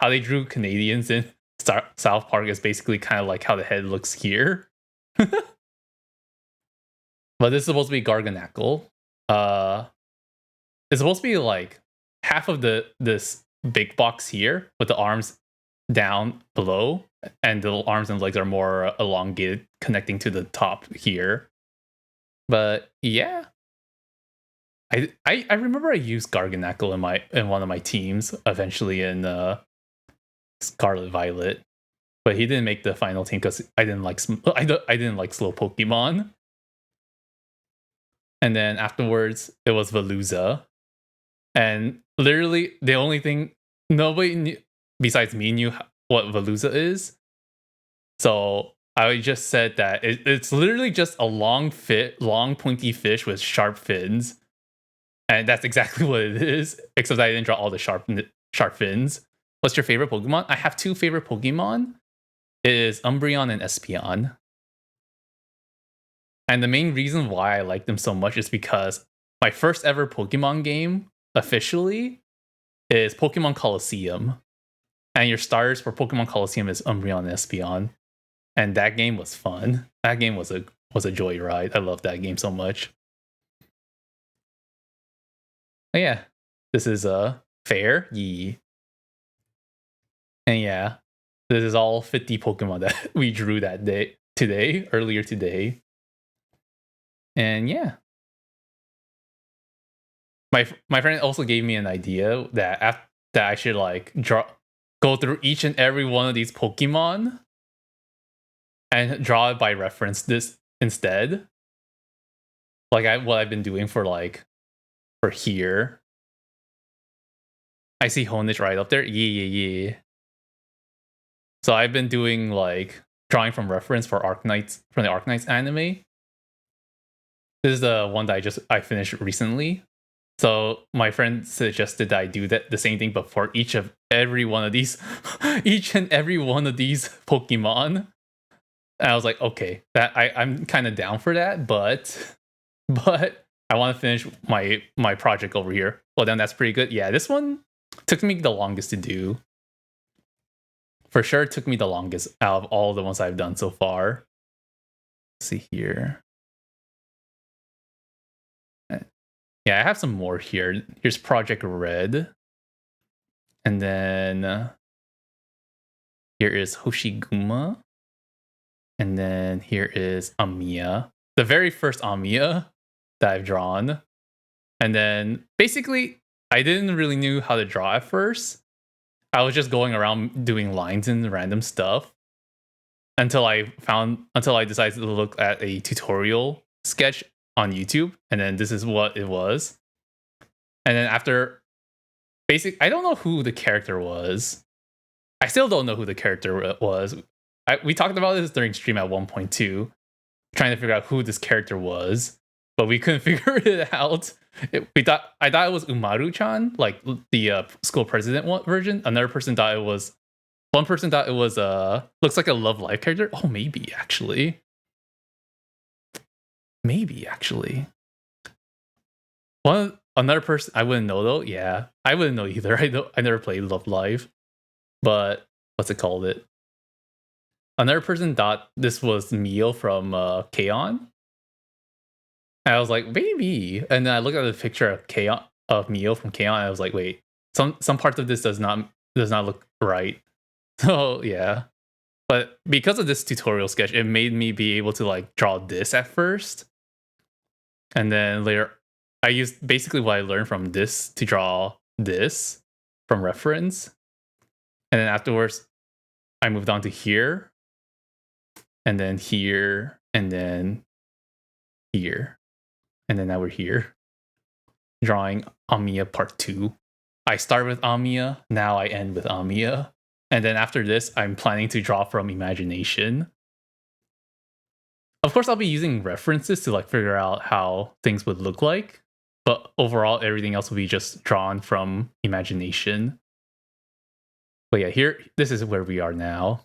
how they drew Canadians in South Park is basically kind of like how the head looks here. But this is supposed to be Garganackle. It's supposed to be like half of this big box here with the arms down below, and the arms and legs are more elongated, connecting to the top here. But yeah, I remember I used Garganackle in one of my teams eventually in Scarlet Violet, but he didn't make the final team because I didn't like I didn't like slow Pokemon. And then afterwards it was Veluza, and literally the only thing nobody knew, besides me knew what Veluza is. So I just said that it's literally just a long pointy fish with sharp fins. And that's exactly what it is, except I didn't draw all the sharp fins. What's your favorite Pokemon? I have 2 favorite Pokemon. It is Umbreon and Espeon. And the main reason why I like them so much is because my first ever Pokemon game, officially, is Pokemon Colosseum. And your starters for Pokemon Colosseum is Umbreon and Espeon. And that game was fun. That game was a joyride. I love that game so much. Oh, yeah, this is fair. Yee. And yeah, this is all 50 Pokemon that we drew earlier today. And yeah. My friend also gave me an idea that I should like go through each and every one of these Pokemon and draw it by reference this instead. Like what I've been doing for here. I see Honedge right up there. Yeah. So I've been doing like drawing from reference for Arknights from the Arknights anime. This is the one that I finished recently. So my friend suggested that I do the same thing, but for each and every one of these Pokemon. And I was like, okay, that I'm kind of down for that, but I want to finish my project over here. Well, then that's pretty good. Yeah, this one took me the longest to do. For sure, it took me the longest out of all the ones I've done so far. Let's see here. Yeah, I have some more here. Here's Project Red. And then here is Hoshiguma. And then here is Amiya. The very first Amiya that I've drawn. And then basically, I didn't really knew how to draw at first. I was just going around doing lines and random stuff until I decided to look at a tutorial sketch on YouTube, and then this is what it was. And then after I don't know who the character was. I still don't know who the character was. We talked about this during stream at 1.2, trying to figure out who this character was, but we couldn't figure it out. I thought it was Umaru-chan, like the school president version. Another person thought it was. One person thought it was looks like a Love Live character. Oh, maybe actually. Another person I wouldn't know though. Yeah, I wouldn't know either. I never played Love Live, but what's it called? Another person thought this was Mio from K-On! And I was like, maybe. And then I looked at the picture of Mio from K-On! And I was like, wait, some parts of this does not look right. So yeah. But because of this tutorial sketch, it made me be able to like draw this at first. And then later I used basically what I learned from this to draw this from reference. And then afterwards I moved on to here. And then here, and then here. And then now we're here. Drawing Amiya Part 2. I start with Amiya, now I end with Amiya. And then after this, I'm planning to draw from imagination. Of course, I'll be using references to like figure out how things would look like. But overall, everything else will be just drawn from imagination. But yeah, this is where we are now.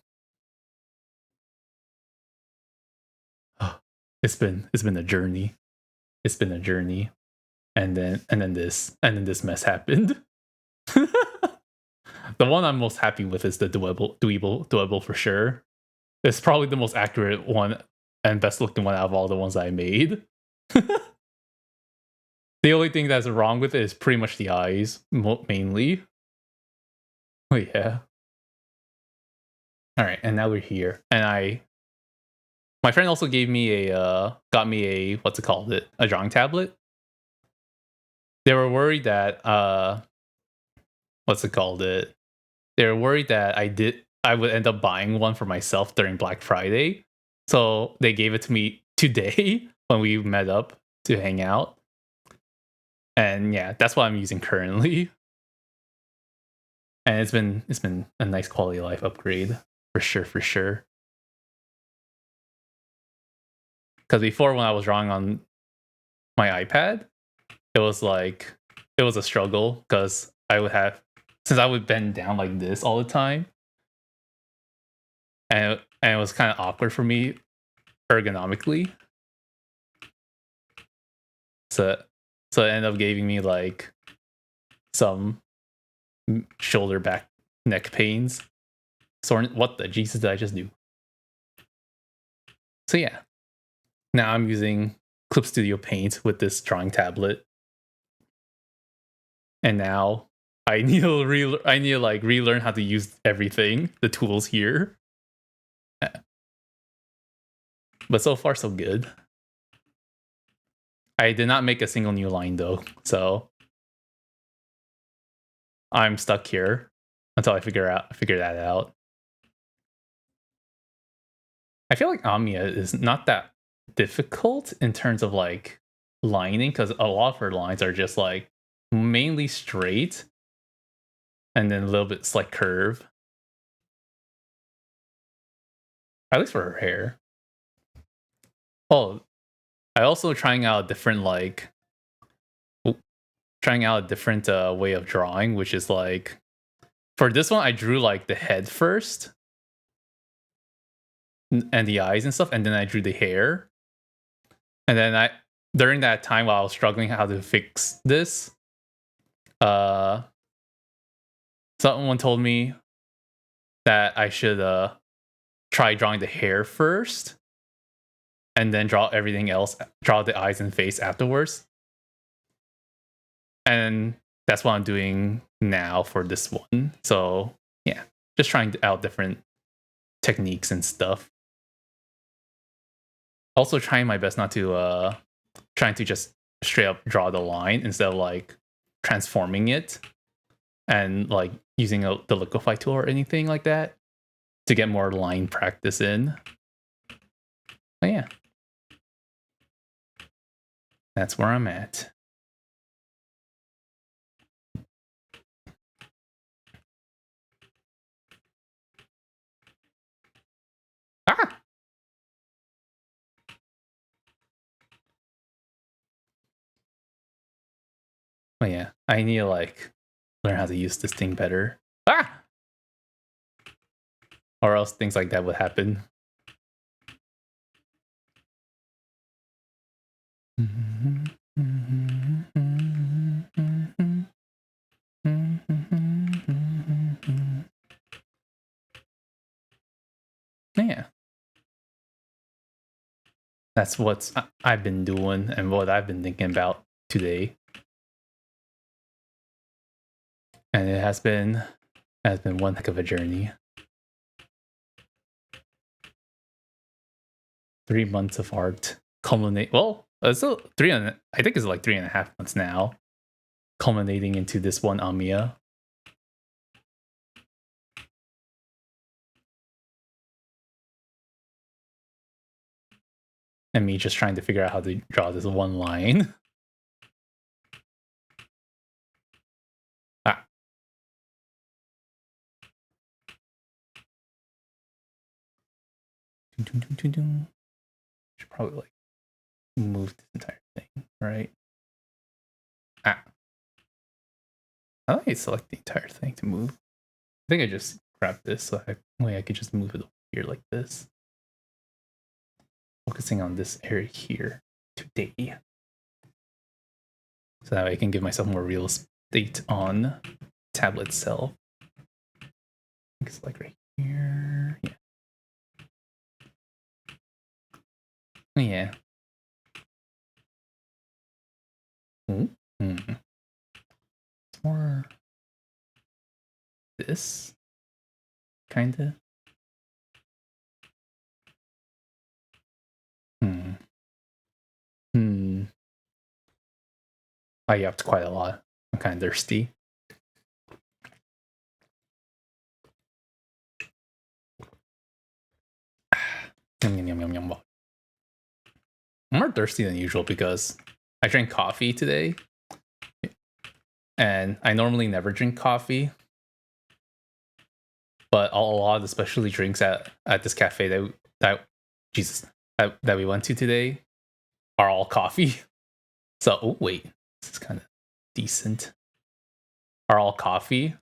It's been a journey. It's been a journey. And then this mess happened. The one I'm most happy with is the dweeble for sure. It's probably the most accurate one and best looking one out of all the ones I made. The only thing that's wrong with it is pretty much the eyes, mainly. Oh yeah. All right, and now we're here, and my friend also got me a what's it called? A drawing tablet. They were worried that what's it called? They were worried that I would end up buying one for myself during Black Friday. So they gave it to me today when we met up to hang out. And yeah, that's what I'm using currently. And it's been a nice quality of life upgrade for sure. Because before, when I was drawing on my iPad, it was a struggle because since I would bend down like this all the time, and it was kind of awkward for me ergonomically. So it ended up giving me like some shoulder, back, neck pains. So what the Jesus did I just do? So yeah, now I'm using Clip Studio Paint with this drawing tablet, and now I need to relearn how to use everything, the tools here. But so far so good. I did not make a single new line though, so I'm stuck here until I figure that out. I feel like Amiya is not that difficult in terms of like lining, because a lot of her lines are just like mainly straight and then a little bit slight curve. At least for her hair. Oh, I also trying out a different way of drawing, which is like, for this one I drew like the head first and the eyes and stuff, and then I drew the hair. And then during that time while I was struggling how to fix this, someone told me that I should try drawing the hair first and then draw everything else, draw the eyes and face afterwards. And that's what I'm doing now for this one. So yeah, just trying out different techniques and stuff. Also trying my best not to trying to just straight up draw the line instead of like transforming it and like using the liquify tool or anything like that to get more line practice in. But yeah, that's where I'm at. Ah! But yeah, I need to like learn how to use this thing better. Ah! Or else things like that would happen. Yeah. That's what I've been doing and what I've been thinking about today. And it has been one heck of a journey. 3 months of art culminate. Well, it's still I think it's like 3.5 months now, culminating into this one Amiya. And me just trying to figure out how to draw this one line. Ah. Should probably like move this entire thing, right? Ah. I like select the entire thing to move. I think I just grab this so I could just move it over here like this. Focusing on this area here today. So that way I can give myself more real estate on tablet itself. I think it's like right here. Yeah. Yeah. Mm-hmm. It's more this kind of. I yapped quite a lot. I'm kind of thirsty. I'm more thirsty than usual because I drank coffee today. And I normally never drink coffee. But a lot of the specialty drinks at this cafe that we went to today are all coffee. So, oh wait, this is kind of decent. Are all coffee.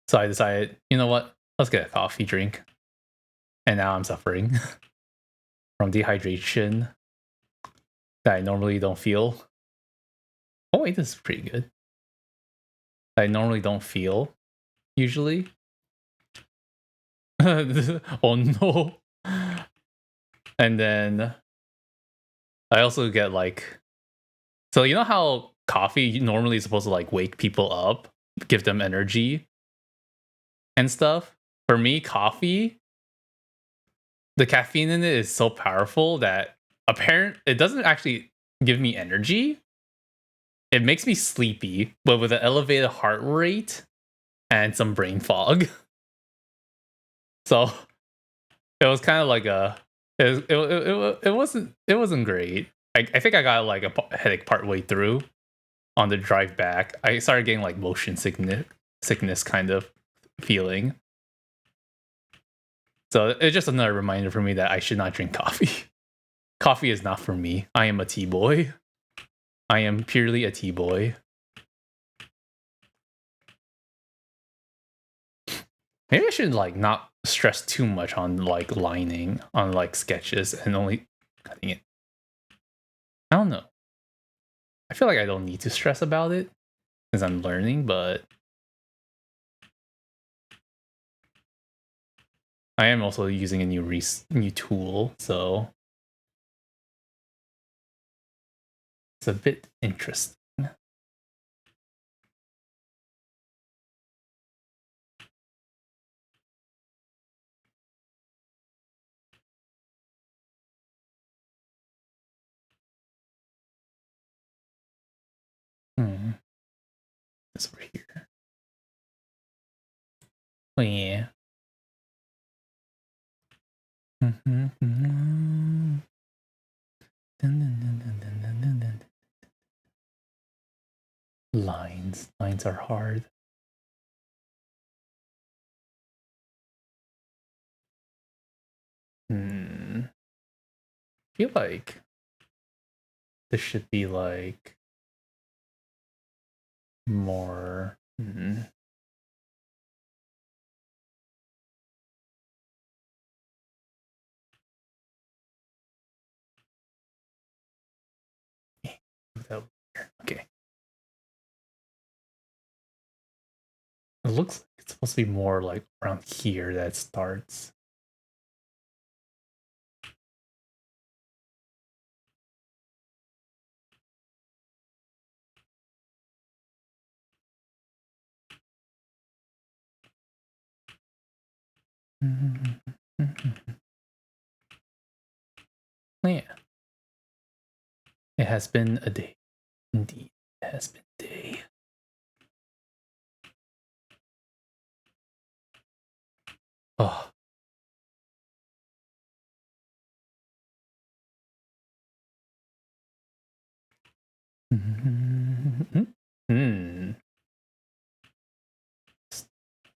So I decided, you know what? Let's get a coffee drink. And now I'm suffering from dehydration that I normally don't feel. Oh wait, this is pretty good. I normally don't feel usually. Oh no. And then I also get like, so you know how coffee normally is supposed to like wake people up, give them energy and stuff? For me, coffee, the caffeine in it is so powerful that it doesn't actually give me energy. It makes me sleepy, but with an elevated heart rate and some brain fog. So it was kind of like it wasn't great. I think I got like a headache part way through on the drive back. I started getting like motion sickness kind of feeling. So it's just another reminder for me that I should not drink coffee. Coffee is not for me. I am a tea boy. I am purely a tea boy. Maybe I should like not stress too much on like lining on like sketches and only cutting it. I don't know. I feel like I don't need to stress about it because I'm learning, but I am also using a new tool, so it's a bit interesting. Oh yeah. Lines are hard. I feel like this should be like more. Okay. It looks like it's supposed to be more like around here that it starts. Yeah. It has been a day. Indeed. It has been a day. Oh.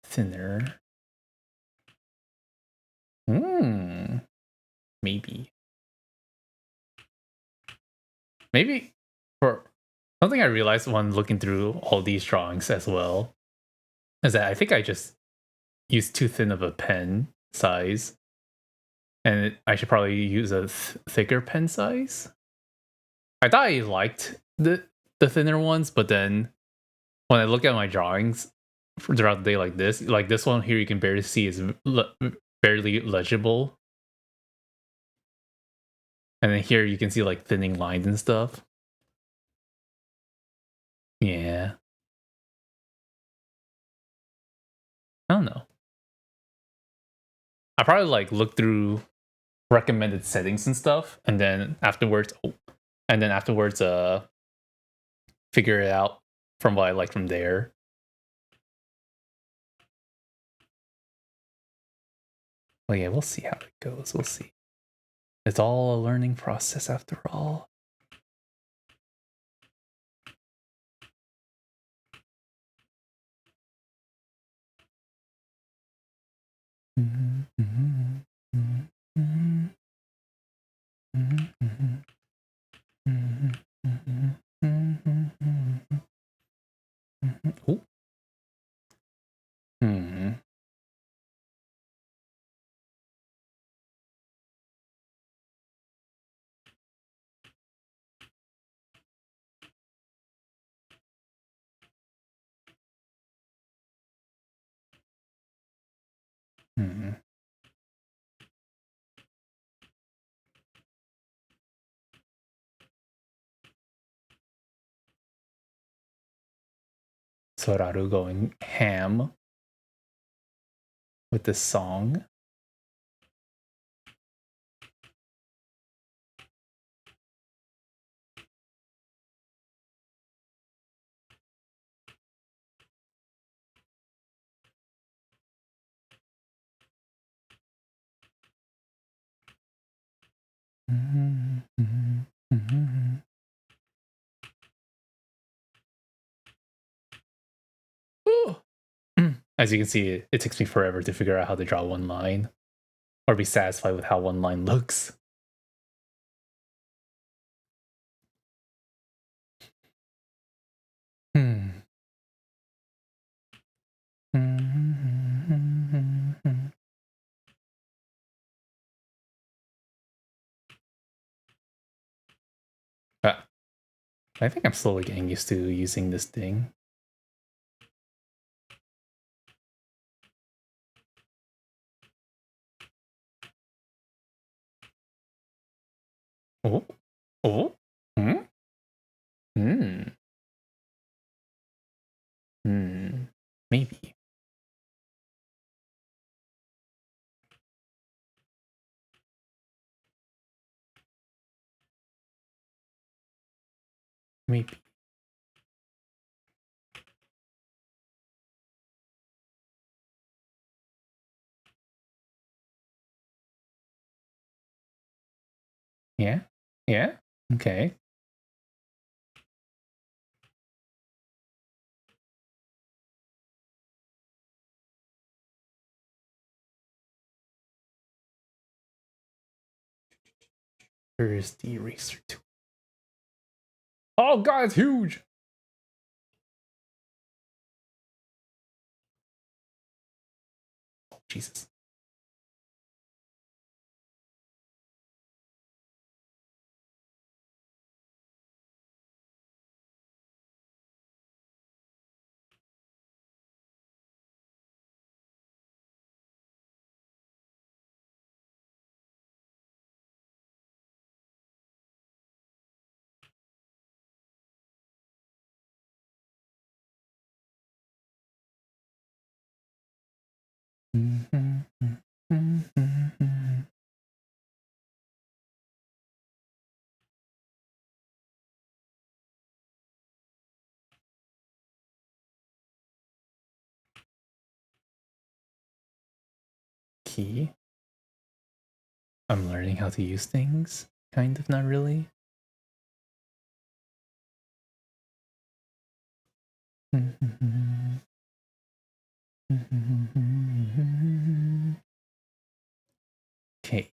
Thinner. Maybe. Maybe for something I realized when looking through all these drawings as well is that I think I just used too thin of a pen size, and I should probably use a thicker pen size. I thought I liked the thinner ones, but then when I look at my drawings throughout the day like this one here, you can barely see is barely legible, and then here you can see like thinning lines and stuff. Yeah, I don't know. I probably like look through recommended settings and stuff, and then afterwards, figure it out from what I like from there. Well, yeah, we'll see how it goes. We'll see. It's all a learning process after all. Ooh. Soraru going ham with this song. As you can see, it takes me forever to figure out how to draw one line or be satisfied with how one line looks. I think I'm slowly getting used to using this thing. Oh, oh, maybe. Maybe. Yeah? Yeah? Okay. Where's the eraser tool? Oh god, it's huge! Oh, Jesus. Key. I'm learning how to use things. Kind of, not really. Okay.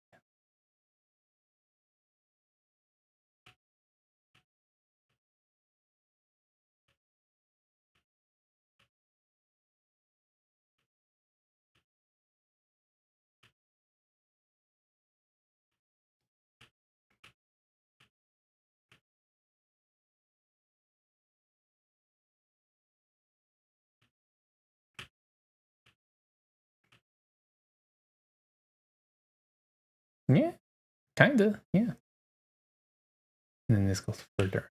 Yeah, kinda, yeah. And then this goes further.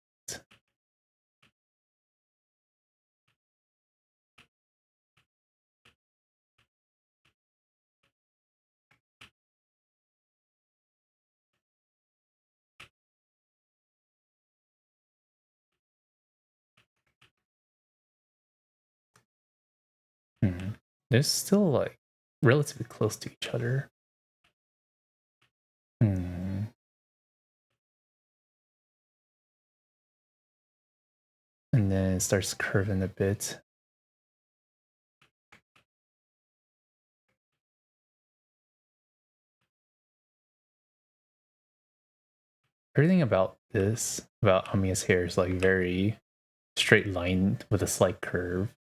Hmm. They're still like relatively close to each other. Hmm. And then it starts curving a bit. Everything about this, about Amiya's hair, is like very straight line with a slight curve.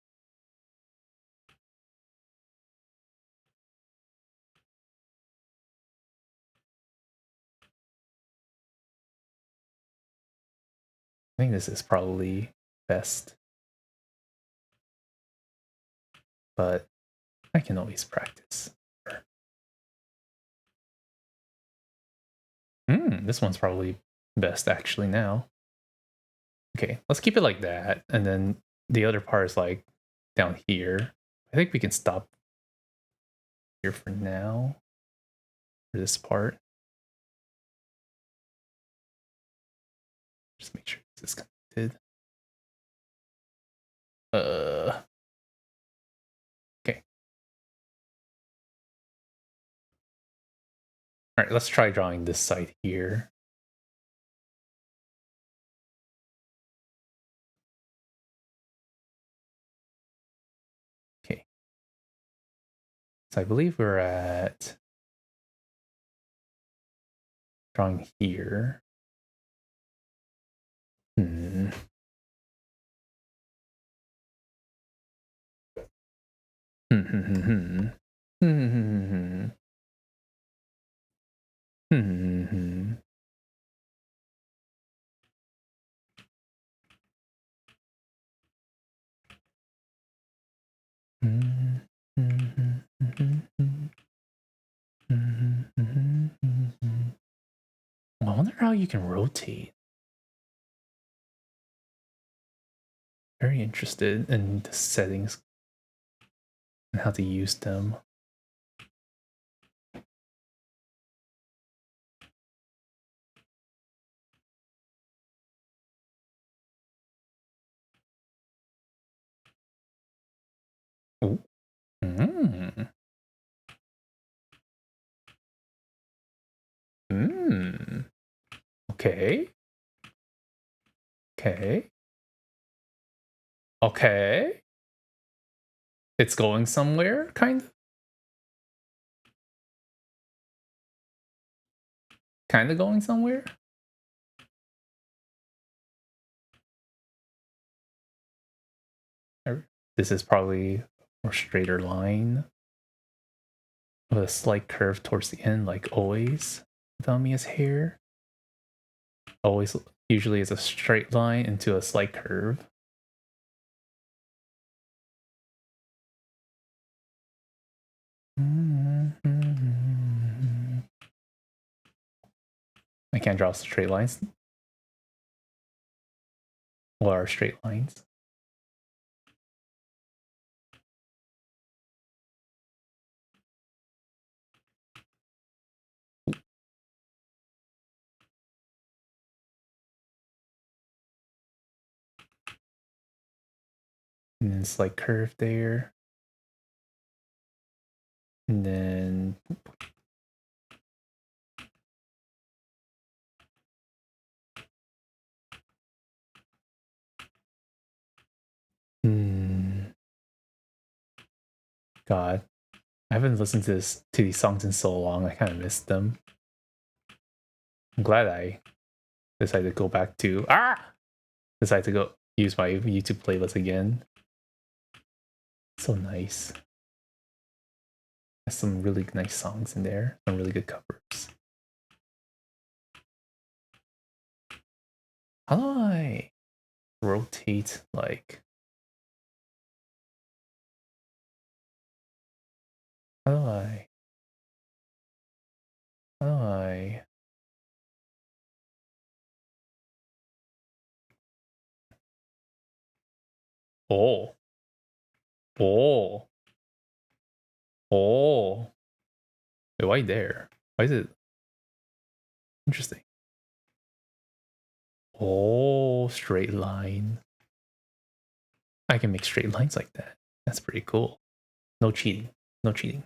I think this is probably best, but I can always practice. This one's probably best actually now. Okay, let's keep it like that. And then the other part is like down here. I think we can stop here for now for this part. Just make sure this is connected. Okay. All right, let's try drawing this side here. Okay. So I believe we're at drawing here. Hmm. Hmm. Hmm. Hmm. Hmm. Hmm. Hmm. Hmm. Hmm. Hmm. I wonder how you can rotate. Very interested in the settings and how to use them. Ooh. Mm. Mm. Okay. Okay. Okay. It's going somewhere, kind of. Kind of going somewhere. This is probably a more straighter line with a slight curve towards the end, like always with Amiya's hair. Always, usually is a straight line into a slight curve. I can't draw straight lines. What are straight lines? And then slight curve there. And then God, I haven't listened to these songs in so long. I kind of missed them. I'm glad I decided to go back to decided to go use my YouTube playlist again. So nice. There's some really nice songs in there. Some really good covers. How do I rotate like? How do I? How do I? Oh. Oh. Oh. Wait, why there? Why is it interesting? Oh, straight line. I can make straight lines like that. That's pretty cool. No cheating. No cheating.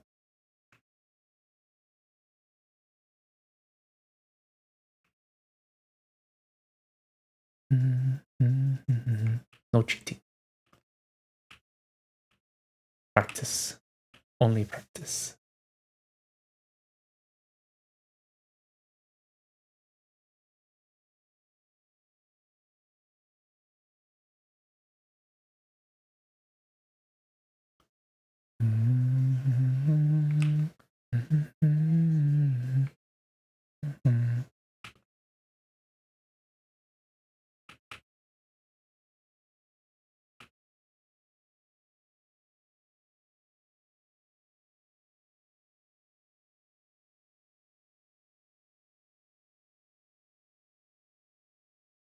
No cheating. Practice. Only practice.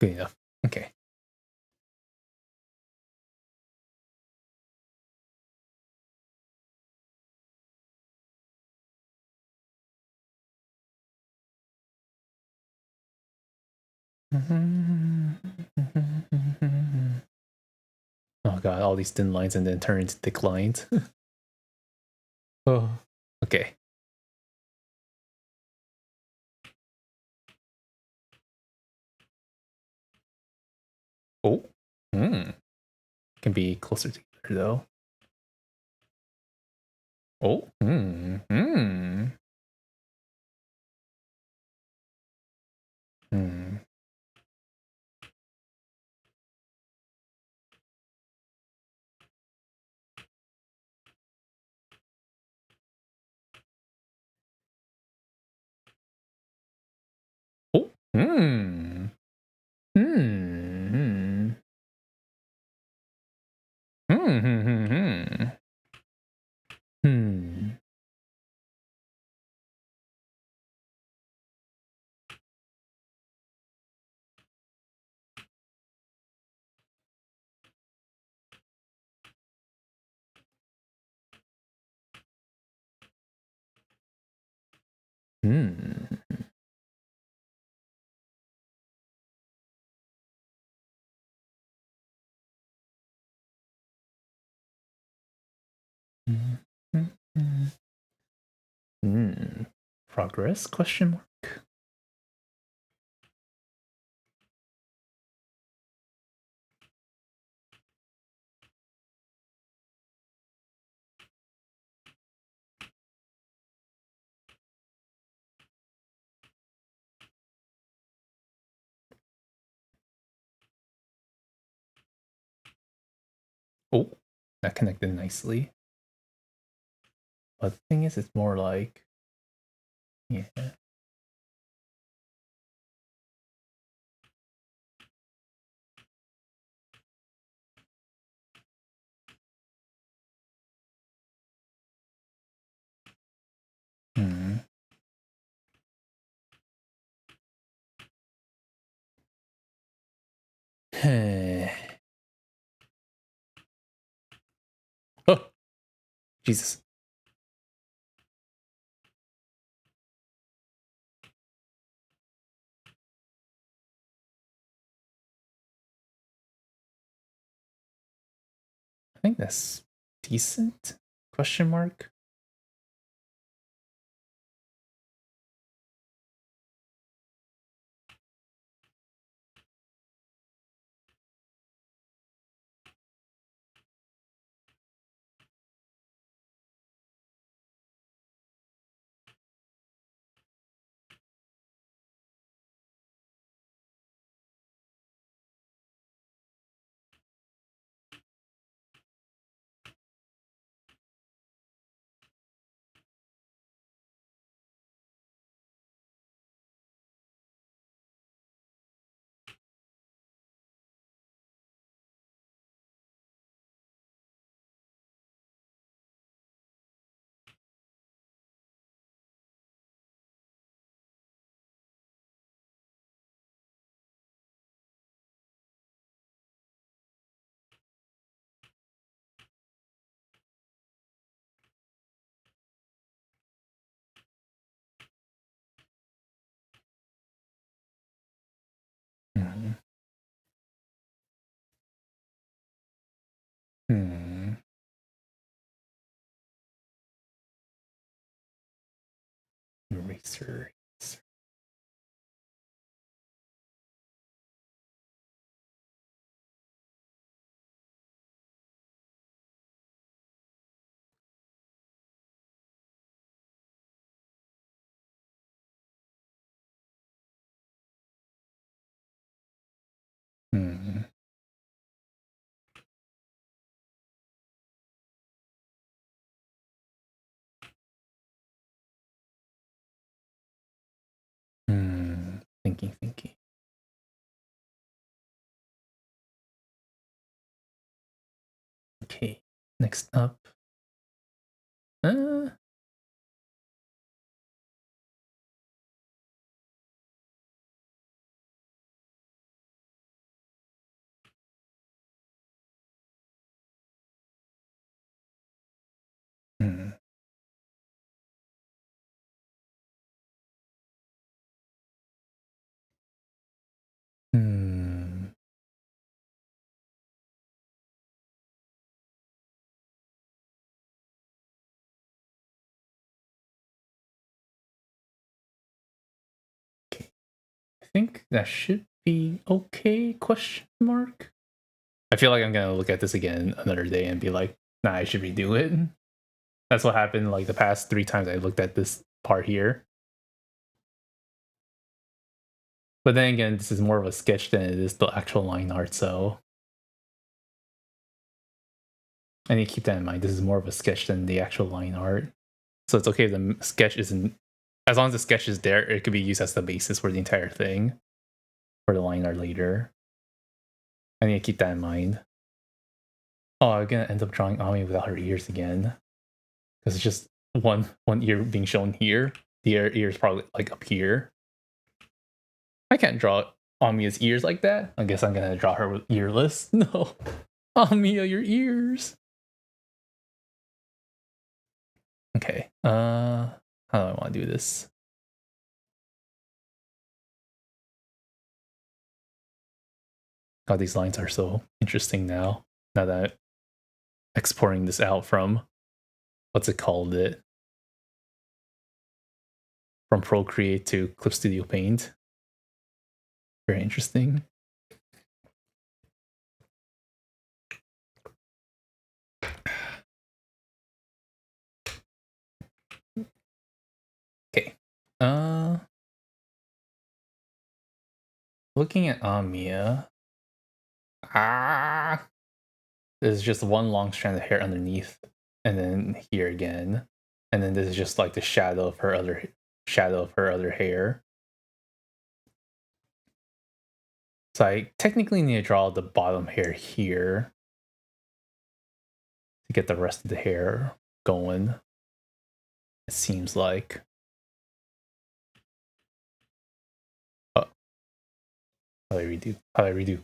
Good enough. Okay. Oh god, all these thin lines and then turn into thick lines. Oh, okay. Oh, can be closer together though. Oh, Oh, Hmm. Progress? Question mark. that connected nicely. But the thing is, it's more like, yeah. Hmm. Oh, Jesus. I think that's decent? Question mark? Hmm. Hmm. Eraser. Hmm. Hmm. Thinking. Okay. Next up. Uh, hmm. Hmm. Okay. I think that should be okay? Question mark. I feel like I'm gonna look at this again another day and be like, nah, I should redo it. That's what happened like the past 3 times I looked at this part here. But then again, this is more of a sketch than it is the actual line art, so I need to keep that in mind. This is more of a sketch than the actual line art. So it's okay if the sketch isn't, as long as the sketch is there, it could be used as the basis for the entire thing for the line art later. I need to keep that in mind. Oh, I'm gonna end up drawing Ami without her ears again. Because it's just one ear being shown here. The other ear is probably like up here. I can't draw Amiya's ears like that. I guess I'm gonna draw her with earless. No. Amiya, your ears. Okay. How do I want to do this? God, these lines are so interesting now. Now that I'm exporting this out from what's it called? It from Procreate to Clip Studio Paint. Very interesting. Okay. Looking at Amiya. Ah. there's just one long strand of hair underneath, and then here again, and then this is just like the shadow of her other hair. So I technically need to draw the bottom hair here to get the rest of the hair going. It seems like. Oh, how do I redo? How do I redo?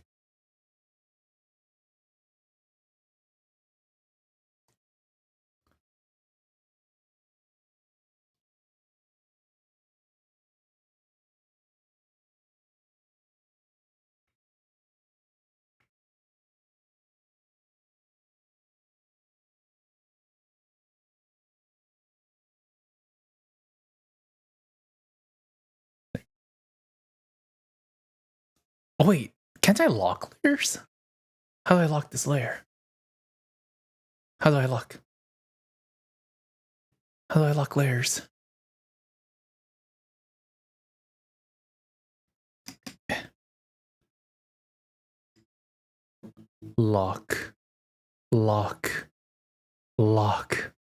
Oh wait, can't I lock layers? How do I lock this layer? How do I lock? How do I lock layers? Lock, lock, lock,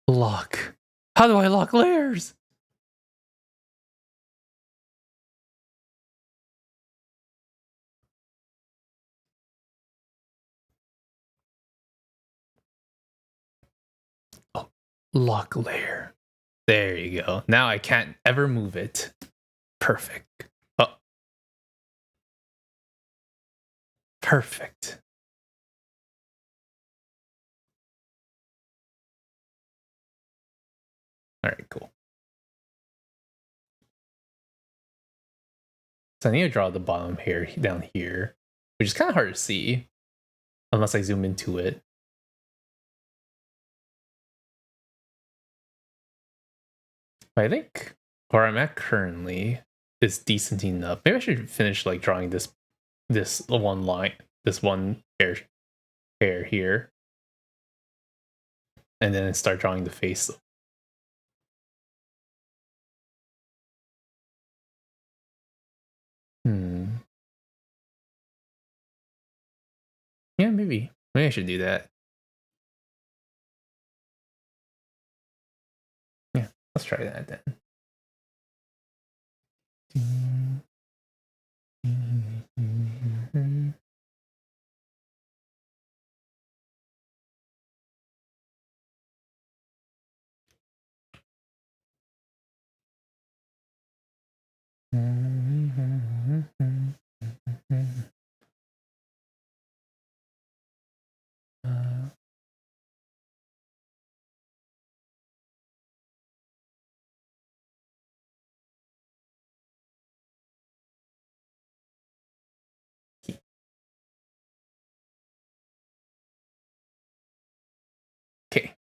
lock. How do I lock layers? Oh, lock layer. There you go. Now I can't ever move it. Perfect. Oh, perfect. All right, cool. So I need to draw the bottom hair down here, which is kind of hard to see unless I zoom into it. But I think where I'm at currently is decent enough. Maybe I should finish like drawing this one line, this one hair here, and then start drawing the face. Yeah, maybe I should do that. Yeah, let's try that then. Okay.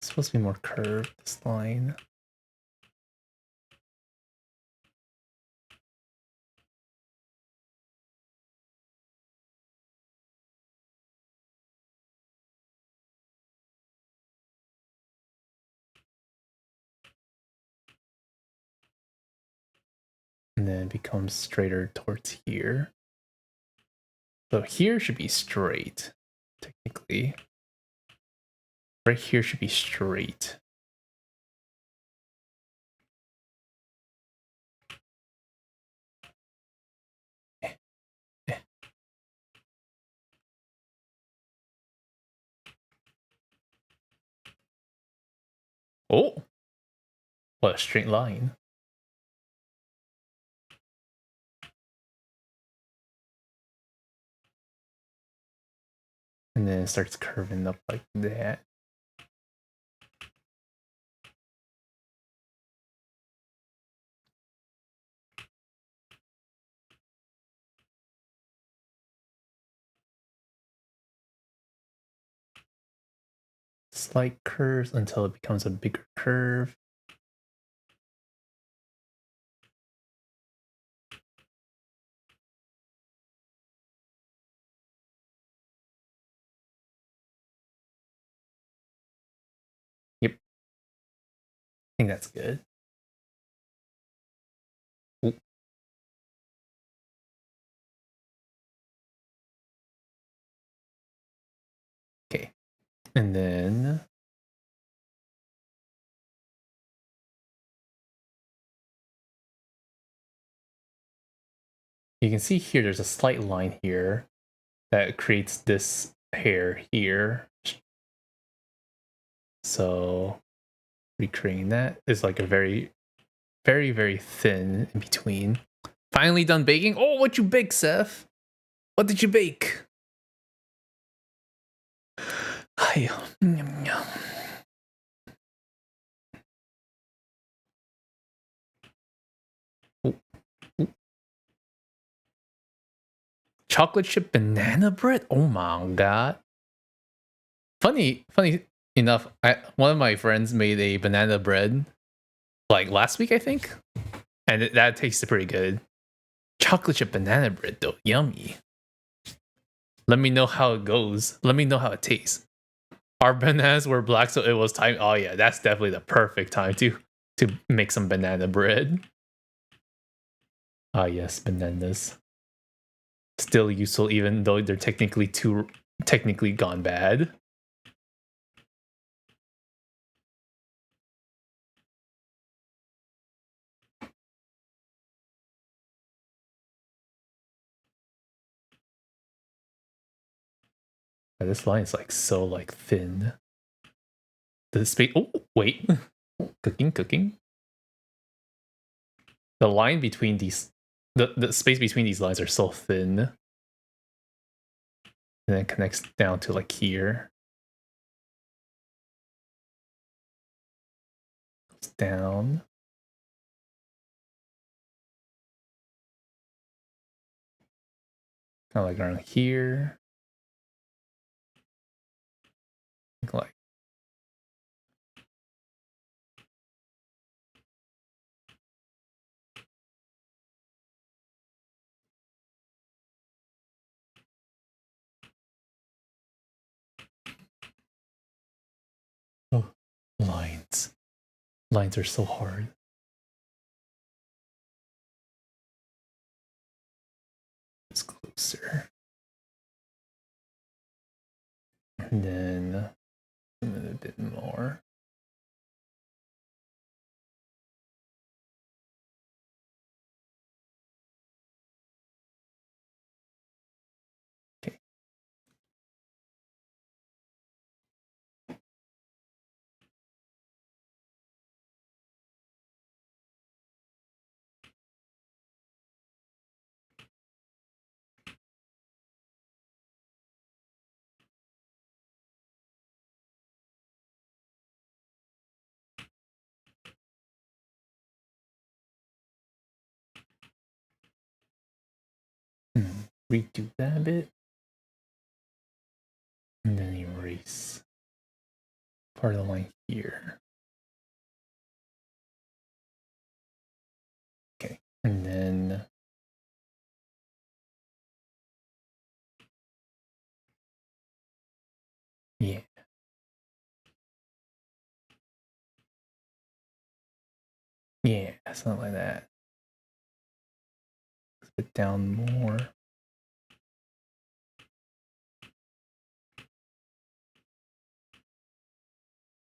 It's supposed to be more curved, this line. And then it becomes straighter towards here. So here should be straight, technically. Right here should be straight. Oh, what a straight line. And then it starts curving up like that. slight curves until it becomes a bigger curve. Yep. I think that's good. Ooh. Okay. And then you can see here there's a slight line here that creates this hair here. So recreating that is like a very, very, very thin in between. Finally done baking. Oh, what you bake, Seth? What did you bake? Hi. Chocolate chip banana bread? Oh my god. Funny enough, one of my friends made a banana bread like last week, I think. And that tasted pretty good. Chocolate chip banana bread though, yummy. Let me know how it goes. Let me know how it tastes. Our bananas were black, so it was time. Oh yeah, that's definitely the perfect time to make some banana bread. Ah yes, bananas. Still useful even though they're technically gone bad. Yeah, this line is like so like thin. The space. Oh wait, cooking. The line between these, the space between these lines are so thin, and then it connects down to like here. Goes down. Kind of like around here. Like oh, lines. Lines are so hard. It's closer. And then a bit more. Okay. Redo that a bit. And then erase part of the line here. Okay. And then yeah. Yeah, something like that. Let's put down more.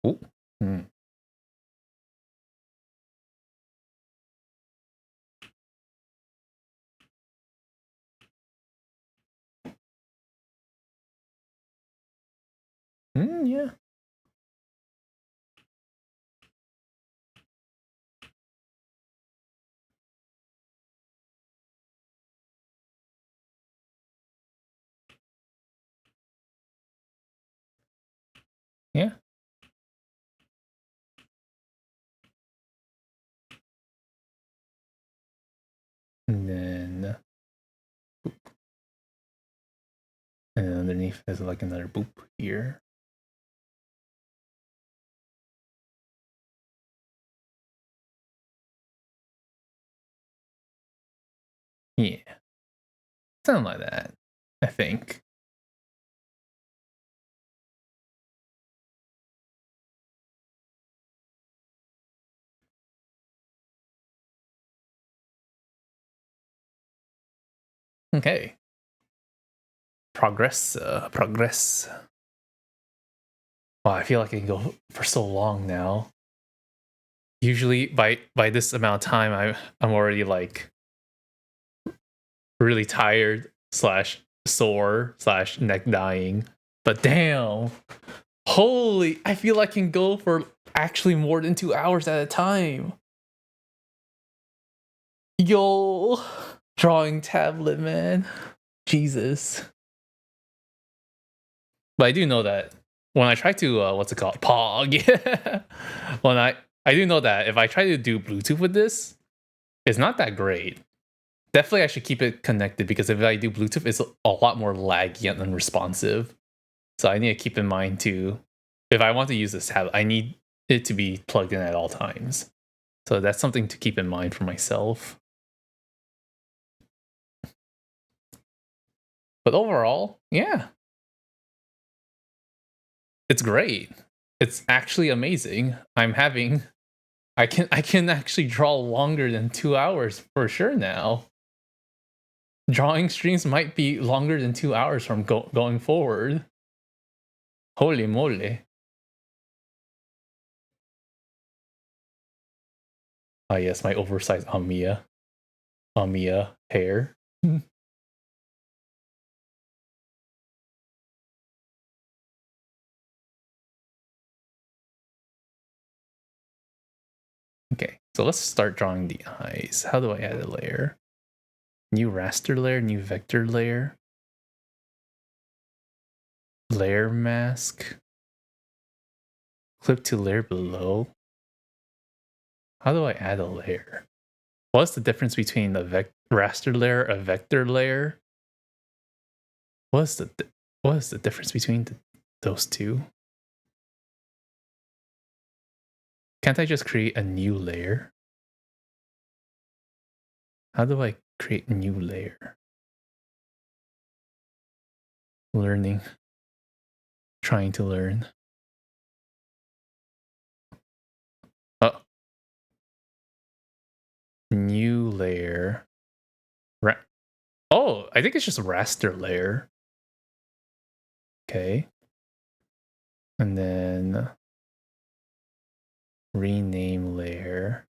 Oh. Yeah. Yeah. And then boop. And underneath there's like another boop here. Yeah. Something like that, I think. Okay. Progress. Progress. Wow, I feel like I can go for so long now. Usually by this amount of time, I'm already like really tired slash sore slash neck dying. But damn, holy! I feel I can go for actually more than 2 hours at a time. Yo, drawing tablet, man. Jesus. But I do know that when I try to what's it called? Pog. Yeah. when I do know that if I try to do Bluetooth with this, it's not that great. Definitely I should keep it connected because if I do Bluetooth, it's a lot more laggy and unresponsive. So I need to keep in mind too. If I want to use this tablet, I need it to be plugged in at all times. So that's something to keep in mind for myself. But overall, yeah, it's great. It's actually amazing. I can actually draw longer than 2 hours for sure now. Drawing streams might be longer than 2 hours from going forward. Holy moly. Ah yes, my oversized Amiya hair. Okay, so let's start drawing the eyes. How do I add a layer? New raster layer, new vector layer. Layer mask. Clip to layer below. How do I add a layer? What's the difference between a raster layer, a vector layer? What is the difference between those two? Can't I just create a new layer? How do I create a new layer? Learning. Trying to learn. Oh. New layer. Oh, I think it's just a raster layer. Okay. And then rename layer.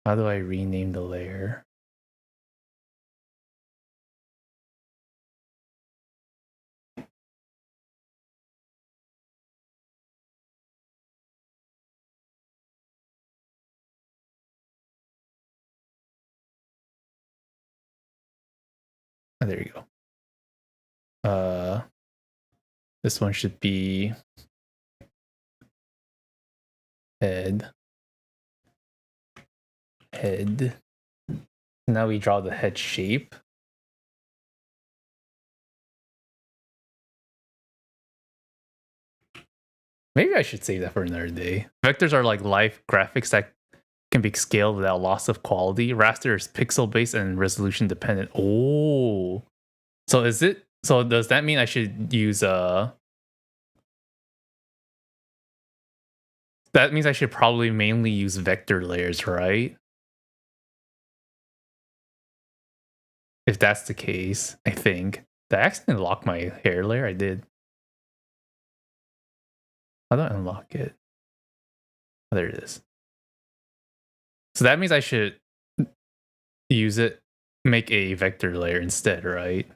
How do I rename the layer? Oh, there you go. This one should be head. Head. Now we draw the head shape. Maybe I should save that for another day. Vectors are like live graphics that can be scaled without loss of quality. Raster is pixel based and resolution dependent. Oh, so is it? So does that mean I should use that means I should probably mainly use vector layers, right? If that's the case, I think. Did I accidentally lock my hair layer? I did. How do I unlock it? Oh, there it is. So that means I should use it, make a vector layer instead, right?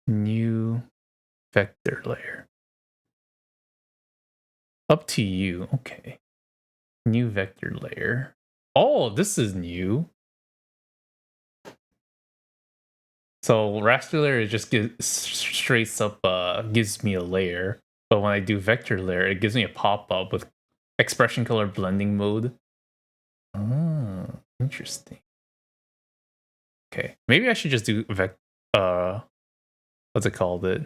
New vector layer. Up to you. Okay. New vector layer. Oh, this is new. So raster layer just straight up gives me a layer, but when I do vector layer, it gives me a pop up with expression color blending mode. Oh, interesting. Okay, maybe I should just do what's it called? It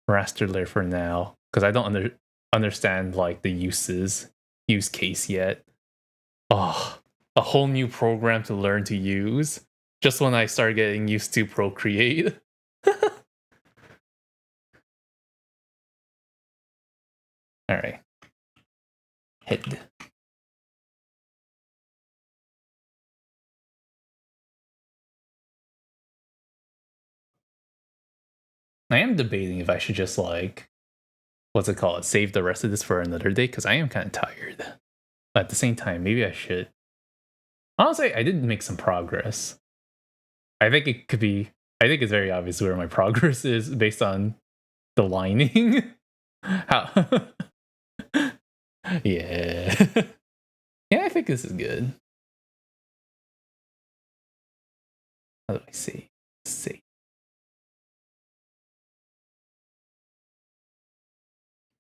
raster layer for now, because I don't understand like the use case yet. Oh, a whole new program to learn to use just when I start getting used to Procreate. All right. Head. I am debating if I should just like, what's it called? Save the rest of this for another day, because I am kind of tired. But at the same time, maybe I should. Honestly, I did make some progress. I think it could be. I think it's very obvious where my progress is based on the lining. How? Yeah. Yeah, I think this is good. How do I see? See.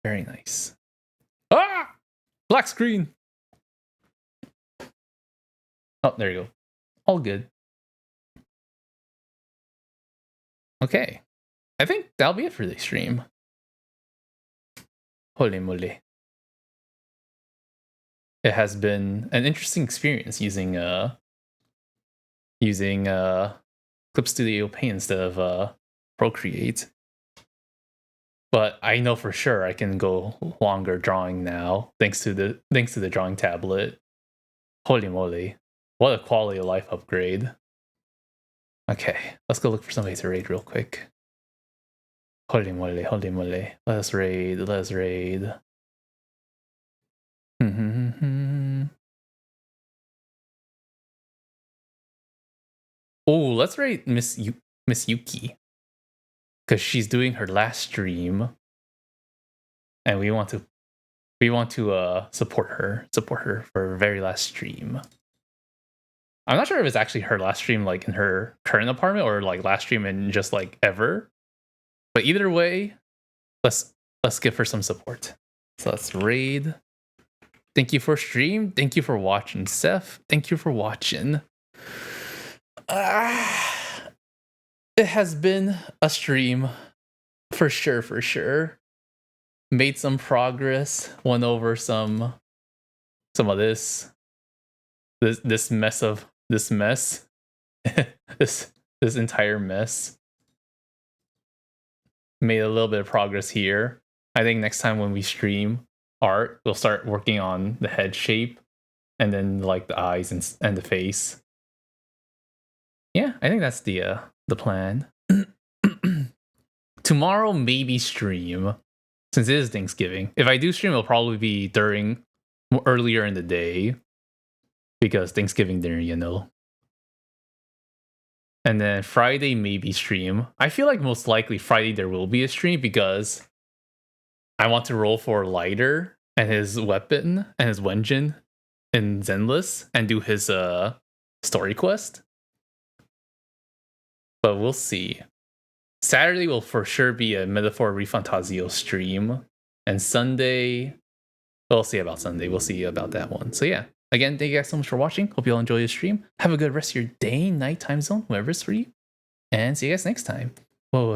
Very nice. Ah! Black screen! Oh, there you go. All good. Okay. I think that'll be it for this stream. Holy moly. It has been an interesting experience using Clip Studio Paint instead of Procreate. But I know for sure I can go longer drawing now, thanks to the drawing tablet. Holy moly. What a quality of life upgrade. Okay, let's go look for somebody to raid real quick. Holy moly, holy moly. Let us raid, let us raid. Oh, let's raid Miss Yuki. Because she's doing her last stream. And we want to support her for her very last stream. I'm not sure if it's actually her last stream like in her current apartment or like last stream in just like ever. But either way, let's give her some support. So let's raid. Thank you for stream. Thank you for watching, Seth. Thank you for watching. It has been a stream for sure, for sure. Made some progress. Went over some of this mess this entire mess. Made a little bit of progress here. I think next time when we stream art, we'll start working on the head shape and then like the eyes and the face. Yeah, I think that's the plan. Tomorrow maybe stream, since it is Thanksgiving. If I do stream, it'll probably be earlier in the day, because Thanksgiving dinner, you know. And then Friday maybe stream. I feel like most likely Friday there will be a stream, because I want to roll for Lighter and his weapon and his Wenjin in Zenless and do his story quest. But we'll see. Saturday will for sure be a Metaphor Refantazio stream. And Sunday, we'll see about Sunday. We'll see about that one. So yeah, again, thank you guys so much for watching. Hope you all enjoy the stream. Have a good rest of your day, night, time zone, wherever it's for you. And see you guys next time.